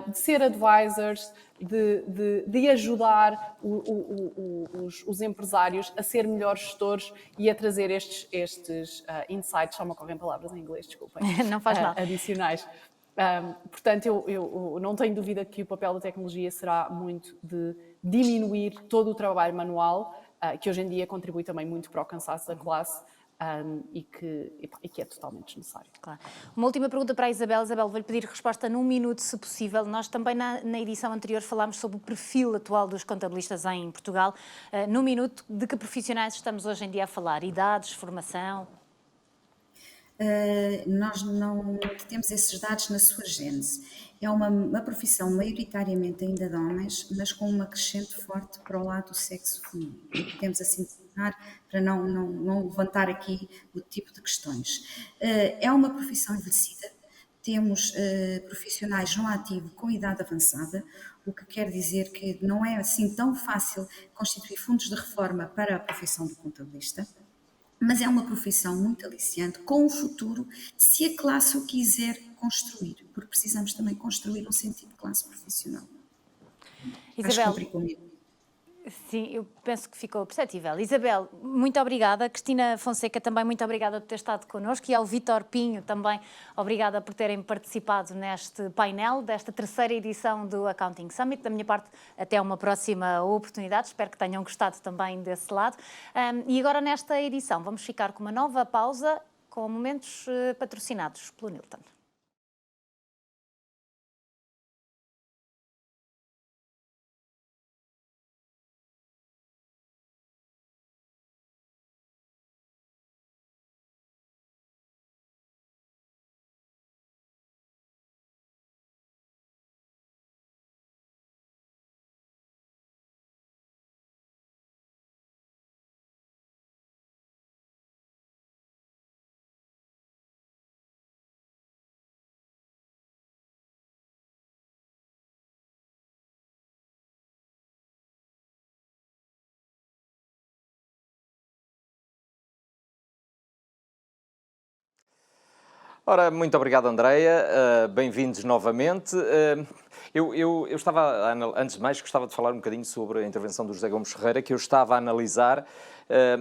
de ser advisors, de ajudar os empresários a ser melhores gestores e a trazer estes insights, só me ocorrem palavras em inglês, desculpem, não faz mal, adicionais. Portanto, eu não tenho dúvida que o papel da tecnologia será muito de diminuir todo o trabalho manual, que hoje em dia contribui também muito para o cansaço da classe, e que é totalmente desnecessário. Claro. Uma última pergunta para a Isabel. Isabel, vou-lhe pedir resposta num minuto, se possível. Nós também na edição anterior falámos sobre o perfil atual dos contabilistas em Portugal. Num minuto, de que profissionais estamos hoje em dia a falar? Idades, formação? Nós não temos esses dados na sua gênese. É uma profissão maioritariamente ainda de homens, mas com uma crescente forte para o lado do sexo feminino. Temos assim para não levantar aqui o tipo de questões. É uma profissão envelhecida, temos profissionais no ativo com idade avançada, o que quer dizer que não é assim tão fácil constituir fundos de reforma para a profissão do contabilista, mas é uma profissão muito aliciante, com um futuro, se a classe o quiser construir, porque precisamos também construir um sentido de classe profissional. Isabel, Sim, eu penso que ficou perceptível. Isabel, muito obrigada. Cristina Fonseca, também muito obrigada por ter estado connosco. E ao Vítor Pinho, também obrigada por terem participado neste painel, desta terceira edição do Accounting Summit. Da minha parte, até uma próxima oportunidade. Espero que tenham gostado também desse lado. E agora, nesta edição, vamos ficar com uma nova pausa com momentos patrocinados pelo Nilton. Ora, muito obrigado, Andreia. Bem-vindos novamente. Eu estava, antes de mais, gostava de falar um bocadinho sobre a intervenção do José Gomes Ferreira, que eu estava a analisar.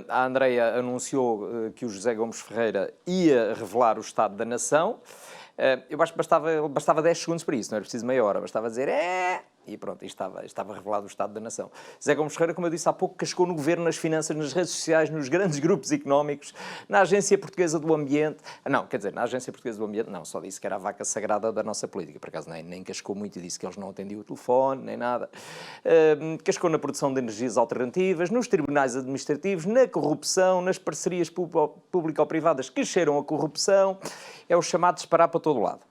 A Andreia anunciou que o José Gomes Ferreira ia revelar o Estado da Nação. Eu acho que bastava 10 segundos para isso, não era preciso meia hora. Bastava dizer e pronto, estava revelado o Estado da Nação. José Gomes Ferreira, como eu disse há pouco, cascou no governo, nas finanças, nas redes sociais, nos grandes grupos económicos, na Agência Portuguesa do Ambiente. Não, quer dizer, na Agência Portuguesa do Ambiente, não, só disse que era a vaca sagrada da nossa política. Por acaso nem cascou muito e disse que eles não atendiam o telefone, nem nada. Cascou na produção de energias alternativas, nos tribunais administrativos, na corrupção, nas parcerias público-privadas que cheiram a corrupção. É o chamado disparar para todo lado.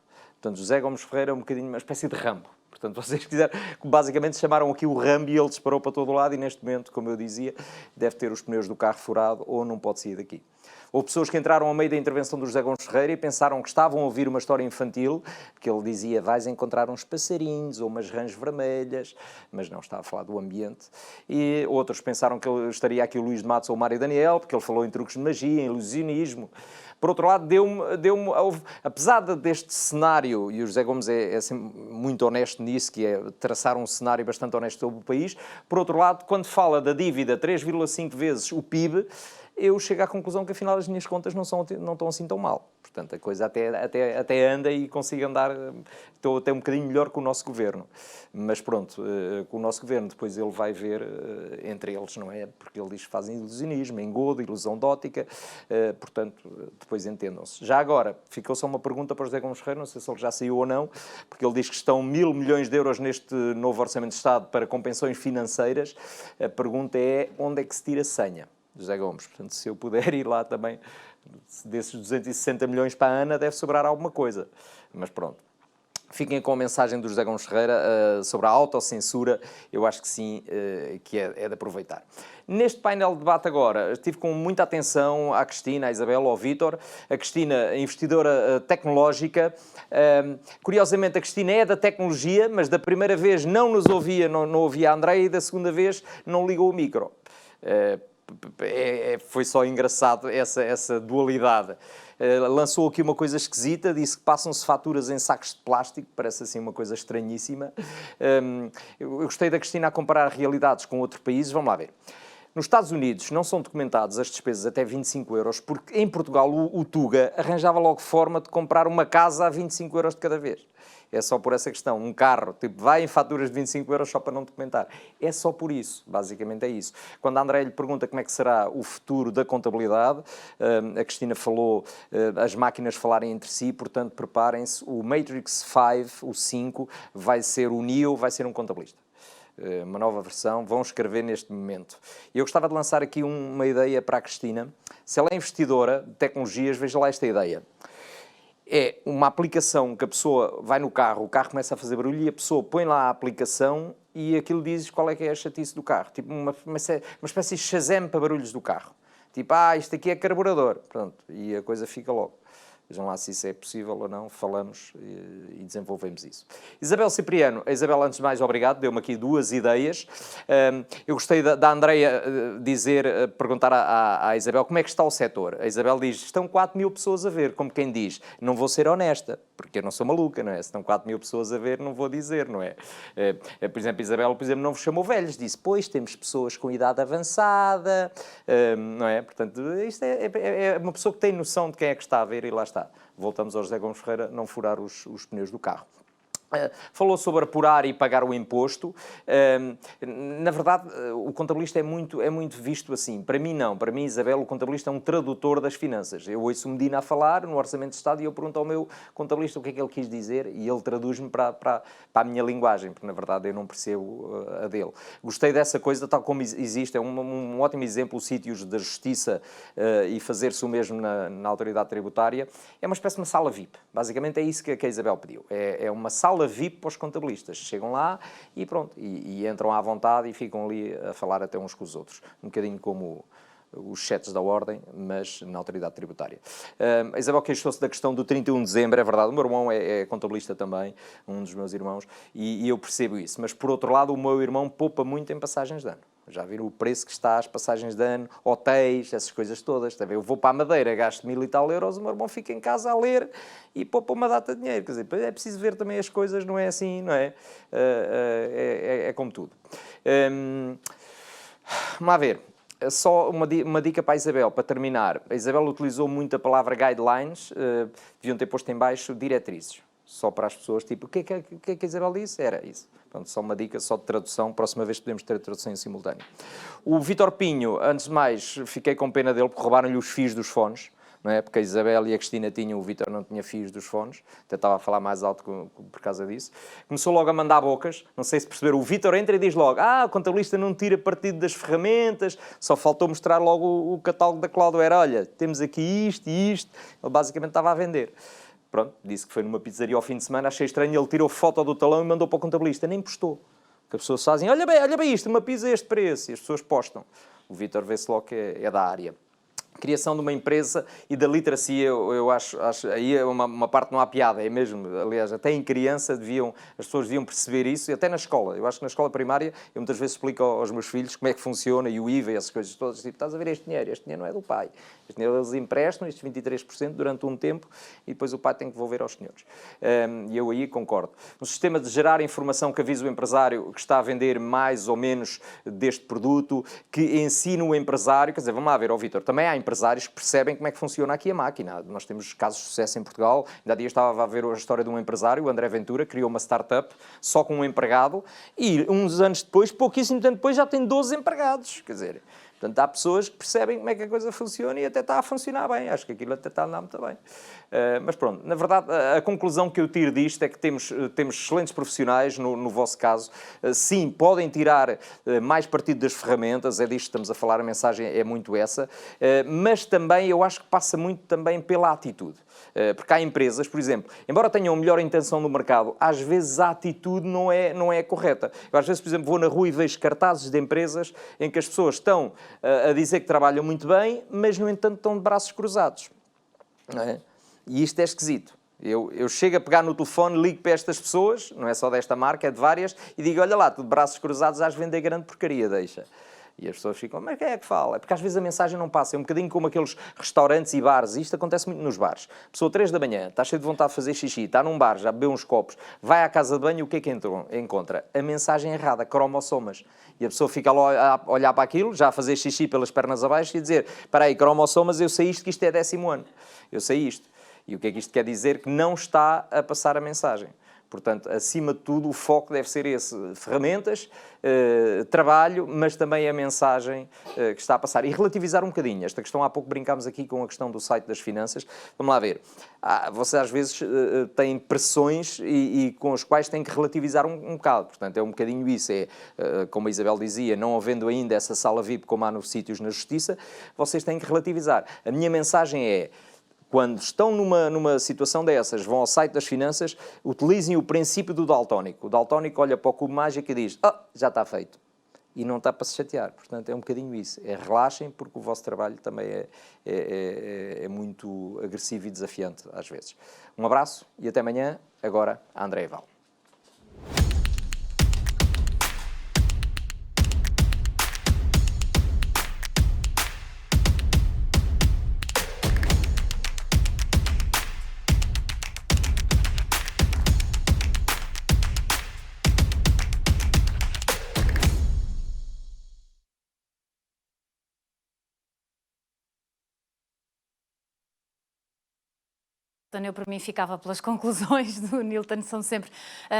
Portanto, José Gomes Ferreira é um bocadinho uma espécie de Rambo. Portanto, vocês quiserem, basicamente chamaram aqui o Rambo e ele disparou para todo lado e neste momento, como eu dizia, deve ter os pneus do carro furado ou não pode sair daqui. Houve pessoas que entraram ao meio da intervenção do José Gomes Ferreira e pensaram que estavam a ouvir uma história infantil, que ele dizia, vais encontrar uns passarinhos ou umas rãs vermelhas, mas não, estava a falar do ambiente. E outros pensaram que estaria aqui o Luís de Matos ou o Mário Daniel, porque ele falou em truques de magia, em ilusionismo. Por outro lado, apesar deste cenário, e o José Gomes é muito honesto nisso, que é traçar um cenário bastante honesto sobre o país, por outro lado, quando fala da dívida 3,5 vezes o PIB, eu chego à conclusão que afinal as minhas contas não estão assim tão mal. Portanto, a coisa até anda e consigo andar, estou até um bocadinho melhor que o nosso governo. Mas pronto, com o nosso governo depois ele vai ver, entre eles, não é? Porque ele diz que fazem ilusionismo, engodo, ilusão de ótica, portanto, depois entendam-se. Já agora, ficou só uma pergunta para o José Gomes Ferreira, não sei se ele já saiu ou não, porque ele diz que estão 1.000 milhões de euros neste novo Orçamento de Estado para compensações financeiras. A pergunta é, onde é que se tira a senha? José Gomes, portanto, se eu puder ir lá também, desses 260 milhões para a Ana, deve sobrar alguma coisa. Mas pronto. Fiquem com a mensagem do José Gomes Ferreira sobre a autocensura, eu acho que sim, que é de aproveitar. Neste painel de debate agora, estive com muita atenção à Cristina, à Isabel, ao Vítor. A Cristina, investidora tecnológica. Curiosamente, a Cristina é da tecnologia, mas da primeira vez não nos ouvia, não ouvia a Andreia, e da segunda vez não ligou o micro. Foi só engraçado essa dualidade. Lançou aqui uma coisa esquisita, disse que passam-se faturas em sacos de plástico, parece assim uma coisa estranhíssima. Eu gostei da Cristina a comparar realidades com outros países, vamos lá ver. Nos Estados Unidos não são documentadas as despesas até 25 euros, porque em Portugal o Tuga arranjava logo forma de comprar uma casa a 25 euros de cada vez. É só por essa questão. Um carro, vai em faturas de 25 euros só para não documentar. É só por isso, basicamente é isso. Quando a Andréia lhe pergunta como é que será o futuro da contabilidade, a Cristina falou, as máquinas falarem entre si, portanto, preparem-se. O Matrix 5, o 5, vai ser o Neo, vai ser um contabilista. Uma nova versão, vão escrever neste momento. E eu gostava de lançar aqui uma ideia para a Cristina. Se ela é investidora de tecnologias, veja lá esta ideia. É uma aplicação que a pessoa vai no carro, o carro começa a fazer barulho e a pessoa põe lá a aplicação e aquilo diz qual é que é a chatice do carro. Tipo uma espécie de Shazam para barulhos do carro. Tipo, isto aqui é carburador. Pronto, e a coisa fica logo. Vejam lá se isso é possível ou não, falamos e desenvolvemos isso. Isabel Cipriano. A Isabel, antes de mais, obrigado, deu-me aqui 2 ideias. Eu gostei da Andreia perguntar à Isabel como é que está o setor. A Isabel diz, estão 4.000 pessoas a ver, como quem diz, não vou ser honesta, porque eu não sou maluca, não é? Se estão 4.000 pessoas a ver, não vou dizer, não é? Por exemplo, a Isabel, não vos chamou velhos, disse, pois, temos pessoas com idade avançada, não é? Portanto, isto é uma pessoa que tem noção de quem é que está a ver e lá está. Voltamos ao José Gomes Ferreira, não furar os pneus do carro. Falou sobre apurar e pagar o imposto. Na verdade, o contabilista é muito visto assim. Para mim, não. Para mim, Isabel, o contabilista é um tradutor das finanças. Eu ouço o Medina a falar no Orçamento de Estado e eu pergunto ao meu contabilista o que é que ele quis dizer e ele traduz-me para a minha linguagem, porque, na verdade, eu não percebo a dele. Gostei dessa coisa, tal como existe. É um ótimo exemplo, sítios da Justiça e fazer-se o mesmo na Autoridade Tributária. É uma espécie de uma sala VIP. Basicamente, é isso que a Isabel pediu. É uma sala VIP para os contabilistas. Chegam lá e pronto, e entram à vontade e ficam ali a falar até uns com os outros. Um bocadinho como os chats da ordem, mas na autoridade tributária. A Isabel queixou-se da questão do 31 de dezembro, é verdade, o meu irmão é contabilista também, um dos meus irmãos, e eu percebo isso. Mas, por outro lado, o meu irmão poupa muito em passagens de ano. Já viram o preço que está às passagens de ano, hotéis, essas coisas todas. Eu vou para a Madeira, gasto 1.000 e tal euros, o meu irmão fica em casa a ler e poupa uma data de dinheiro. Quer dizer, é preciso ver também as coisas, não é assim, não é? É como tudo. Vamos lá ver. Só uma dica para a Isabel, para terminar. A Isabel utilizou muito a palavra guidelines, deviam ter posto em baixo diretrizes. Só para as pessoas, tipo, o que é que a Isabel disse? Era isso. Pronto, só uma dica, só de tradução. Próxima vez podemos ter a tradução em simultâneo. O Vítor Pinho, antes de mais, fiquei com pena dele porque roubaram-lhe os fios dos fones. Não é? Porque a Isabel e a Cristina tinham, o Vítor não tinha fios dos fones. Até estava a falar mais alto por causa disso. Começou logo a mandar bocas. Não sei se perceberam. O Vítor entra e diz logo, o contabilista não tira partido das ferramentas. Só faltou mostrar logo o catálogo da Cloudware. Olha, temos aqui isto e isto. Ele basicamente estava a vender. Pronto, disse que foi numa pizzaria ao fim de semana, achei estranho, ele tirou foto do talão e mandou para o contabilista, nem postou. Que as pessoas fazem, olha bem isto, uma pizza a este preço, e as pessoas postam. O Vítor vê-se logo que é da área. Criação de uma empresa e da literacia, eu acho aí é uma parte não há piada, é mesmo, aliás, até em criança as pessoas deviam perceber isso, e até na escola. Eu acho que na escola primária, eu muitas vezes explico aos meus filhos como é que funciona, e o IVA e essas coisas todas, tipo, estás a ver este dinheiro não é do pai. Este dinheiro eles emprestam, estes 23% durante um tempo, e depois o pai tem que devolver aos senhores. E eu aí concordo. Um sistema de gerar informação que avisa o empresário que está a vender mais ou menos deste produto, que ensina o empresário, quer dizer, vamos lá ver, Vítor, também há empresários que percebem como é que funciona aqui a máquina. Nós temos casos de sucesso em Portugal. Ainda há dias estava a ver a história de um empresário, o André Ventura, criou uma startup só com um empregado e uns anos depois, pouquíssimo tempo depois, já tem 12 empregados. Quer dizer, portanto, há pessoas que percebem como é que a coisa funciona e até está a funcionar bem. Acho que aquilo até está a andar muito bem. Mas pronto, na verdade, a conclusão que eu tiro disto é que temos excelentes profissionais, no vosso caso. Sim, podem tirar mais partido das ferramentas, é disto que estamos a falar, a mensagem é muito essa. Mas também, eu acho que passa muito também pela atitude. Porque há empresas, por exemplo, embora tenham melhor intenção no mercado, às vezes a atitude não é correta. Eu às vezes, por exemplo, vou na rua e vejo cartazes de empresas em que as pessoas estão a dizer que trabalham muito bem, mas, no entanto, estão de braços cruzados. Não é? E isto é esquisito. Eu chego a pegar no telefone, ligo para estas pessoas, não é só desta marca, é de várias, e digo, olha lá, tu de braços cruzados has vender grande porcaria, deixa. E as pessoas ficam, mas quem é que fala? É porque às vezes a mensagem não passa. É um bocadinho como aqueles restaurantes e bares. Isto acontece muito nos bares. Pessoa 3 da manhã, está cheio de vontade de fazer xixi, está num bar, já bebeu uns copos, vai à casa de banho e o que é que encontra? A mensagem errada, cromossomas. E a pessoa fica lá a olhar para aquilo, já a fazer xixi pelas pernas abaixo e a dizer, espera aí, cromossomas, eu sei isto, que isto é 10º ano. Eu sei isto. E o que é que isto quer dizer? Que não está a passar a mensagem. Portanto, acima de tudo, o foco deve ser esse. Ferramentas, trabalho, mas também a mensagem que está a passar. E relativizar um bocadinho. Esta questão, há pouco brincámos aqui com a questão do site das finanças. Vamos lá ver. Vocês às vezes têm pressões e com as quais têm que relativizar um bocado. Portanto, é um bocadinho isso. Como a Isabel dizia, não havendo ainda essa sala VIP como há nos sítios na Justiça, vocês têm que relativizar. A minha mensagem é, quando estão numa situação dessas, vão ao site das finanças, utilizem o princípio do daltónico. O daltónico olha para o cubo mágico e diz, já está feito. e não está para se chatear. Portanto, é um bocadinho isso. Relaxem, porque o vosso trabalho também é muito agressivo e desafiante, às vezes. Um abraço e até amanhã. Agora, a Andréia Val. Eu, para mim, ficava pelas conclusões do Nilton, são sempre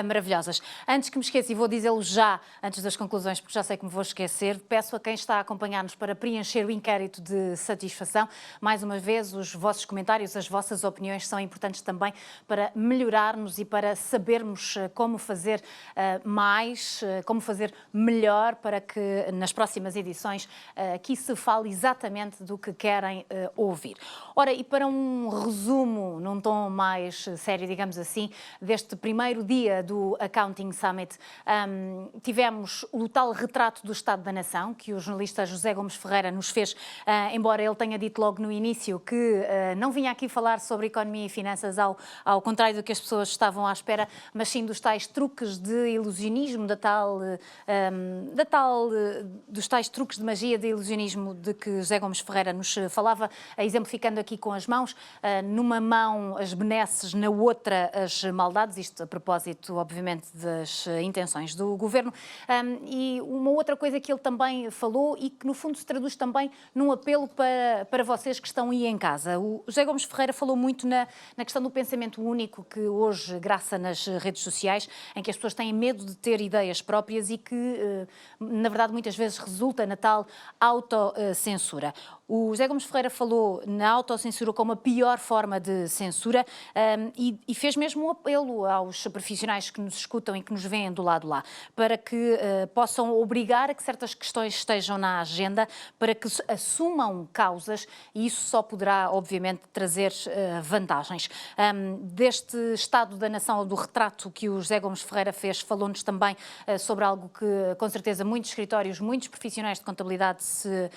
maravilhosas. Antes que me esqueça, e vou dizê-lo já, antes das conclusões, porque já sei que me vou esquecer, peço a quem está a acompanhar-nos para preencher o inquérito de satisfação. Mais uma vez, os vossos comentários, as vossas opiniões são importantes também para melhorarmos e para sabermos como fazer mais, como fazer melhor, para que nas próximas edições aqui se fale exatamente do que querem ouvir. Ora, e para um resumo, num tom mais sério, digamos assim, deste primeiro dia do Accounting Summit, tivemos o tal retrato do Estado da Nação, que o jornalista José Gomes Ferreira nos fez, embora ele tenha dito logo no início que não vinha aqui falar sobre economia e finanças, ao contrário do que as pessoas estavam à espera, mas sim dos tais truques de ilusionismo, dos tais truques de magia de ilusionismo de que José Gomes Ferreira nos falava, exemplificando aqui com as mãos, numa mão as benesses, na outra as maldades, isto a propósito, obviamente, das intenções do Governo. E uma outra coisa que ele também falou e que, no fundo, se traduz também num apelo para vocês que estão aí em casa. O José Gomes Ferreira falou muito na questão do pensamento único, que hoje graça nas redes sociais, em que as pessoas têm medo de ter ideias próprias e que, na verdade, muitas vezes resulta na tal autocensura. O José Gomes Ferreira falou na autocensura como a pior forma de censura e fez mesmo um apelo aos profissionais que nos escutam e que nos veem do lado lá, para que possam obrigar a que certas questões estejam na agenda, para que assumam causas, e isso só poderá, obviamente, trazer vantagens. Deste Estado da Nação, ou do retrato que o José Gomes Ferreira fez, falou-nos também sobre algo que, com certeza, muitos escritórios, muitos profissionais de contabilidade se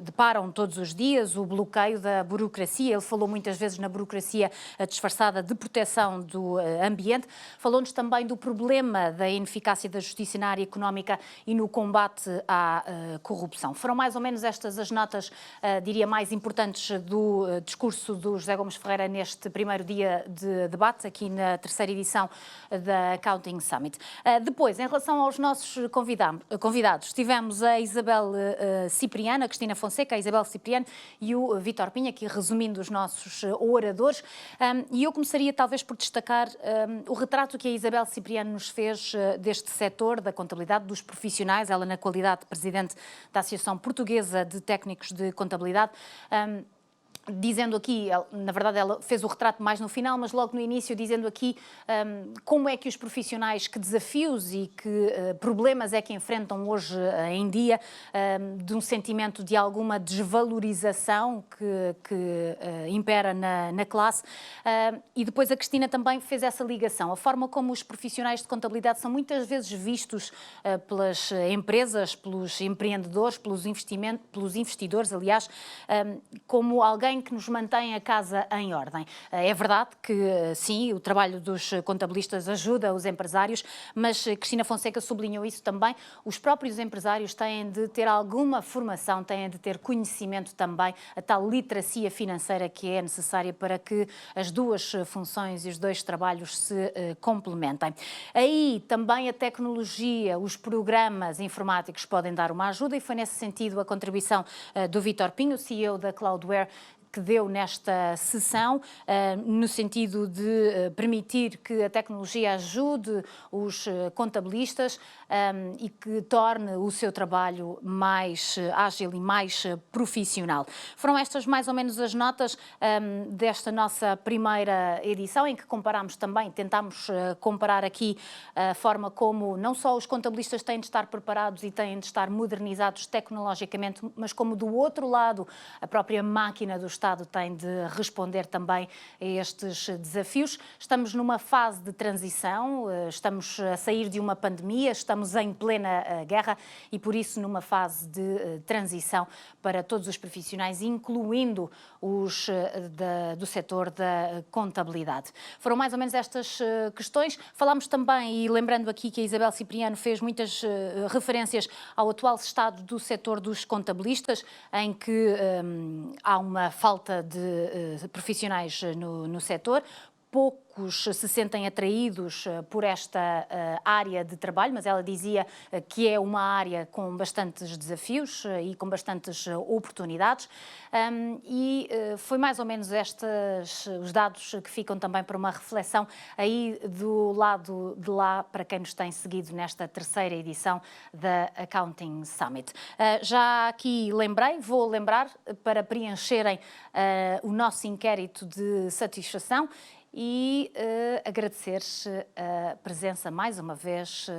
deparam todos os dias, o bloqueio da burocracia. Ele falou muitas vezes na burocracia disfarçada de proteção do ambiente. Falou-nos também do problema da ineficácia da justiça na área económica e no combate à corrupção. Foram mais ou menos estas as notas, diria, mais importantes do discurso do José Gomes Ferreira neste primeiro dia de debate, aqui na terceira edição da Accounting Summit. Depois, em relação aos nossos convidados, tivemos a Isabel Cipriano, a Cristina Fonseca, a Isabel Cipriano e o Vítor Pinha, aqui resumindo os nossos oradores. E eu começaria talvez por destacar o retrato que a Isabel Cipriano nos fez deste setor da contabilidade, dos profissionais, ela na qualidade de presidente da Associação Portuguesa de Técnicos de Contabilidade. Dizendo aqui, na verdade ela fez o retrato mais no final, mas logo no início dizendo aqui como é que os profissionais, que desafios e que problemas é que enfrentam hoje em dia, de um sentimento de alguma desvalorização que impera na classe. E depois a Cristina também fez essa ligação, a forma como os profissionais de contabilidade são muitas vezes vistos pelas empresas, pelos empreendedores, pelos investidores, aliás, como alguém que nos mantém a casa em ordem. É verdade que, sim, o trabalho dos contabilistas ajuda os empresários, mas Cristina Fonseca sublinhou isso também. Os próprios empresários têm de ter alguma formação, têm de ter conhecimento também, a tal literacia financeira que é necessária para que as duas funções e os dois trabalhos se complementem. Aí também a tecnologia, os programas informáticos podem dar uma ajuda, e foi nesse sentido a contribuição do Vítor Pinho, CEO da Cloudware, que deu nesta sessão, no sentido de permitir que a tecnologia ajude os contabilistas e que torne o seu trabalho mais ágil e mais profissional. Foram estas mais ou menos as notas desta nossa primeira edição, em que comparámos também, tentámos comparar aqui a forma como não só os contabilistas têm de estar preparados e têm de estar modernizados tecnologicamente, mas como do outro lado a própria máquina do Estado Estado tem de responder também a estes desafios. Estamos numa fase de transição, estamos a sair de uma pandemia, estamos em plena guerra e, por isso, numa fase de transição para todos os profissionais, incluindo os do setor da contabilidade. Foram mais ou menos estas questões. Falámos também, e lembrando aqui que a Isabel Cipriano fez muitas referências ao atual estado do setor dos contabilistas, em que há uma falta de profissionais no setor. Poucos se sentem atraídos por esta área de trabalho, mas ela dizia que é uma área com bastantes desafios e com bastantes oportunidades. E foi mais ou menos os dados que ficam também para uma reflexão aí do lado de lá, para quem nos tem seguido nesta terceira edição da Accounting Summit. Já aqui vou lembrar para preencherem o nosso inquérito de satisfação e agradecer a presença, mais uma vez,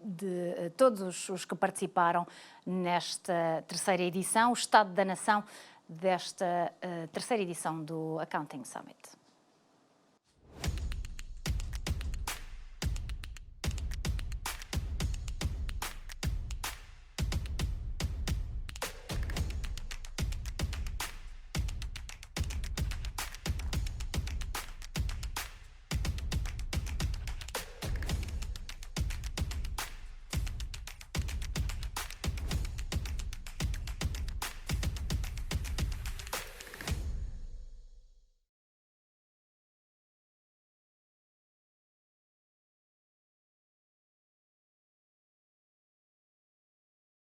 de todos os que participaram nesta terceira edição, o Estado da Nação desta terceira edição do Accounting Summit.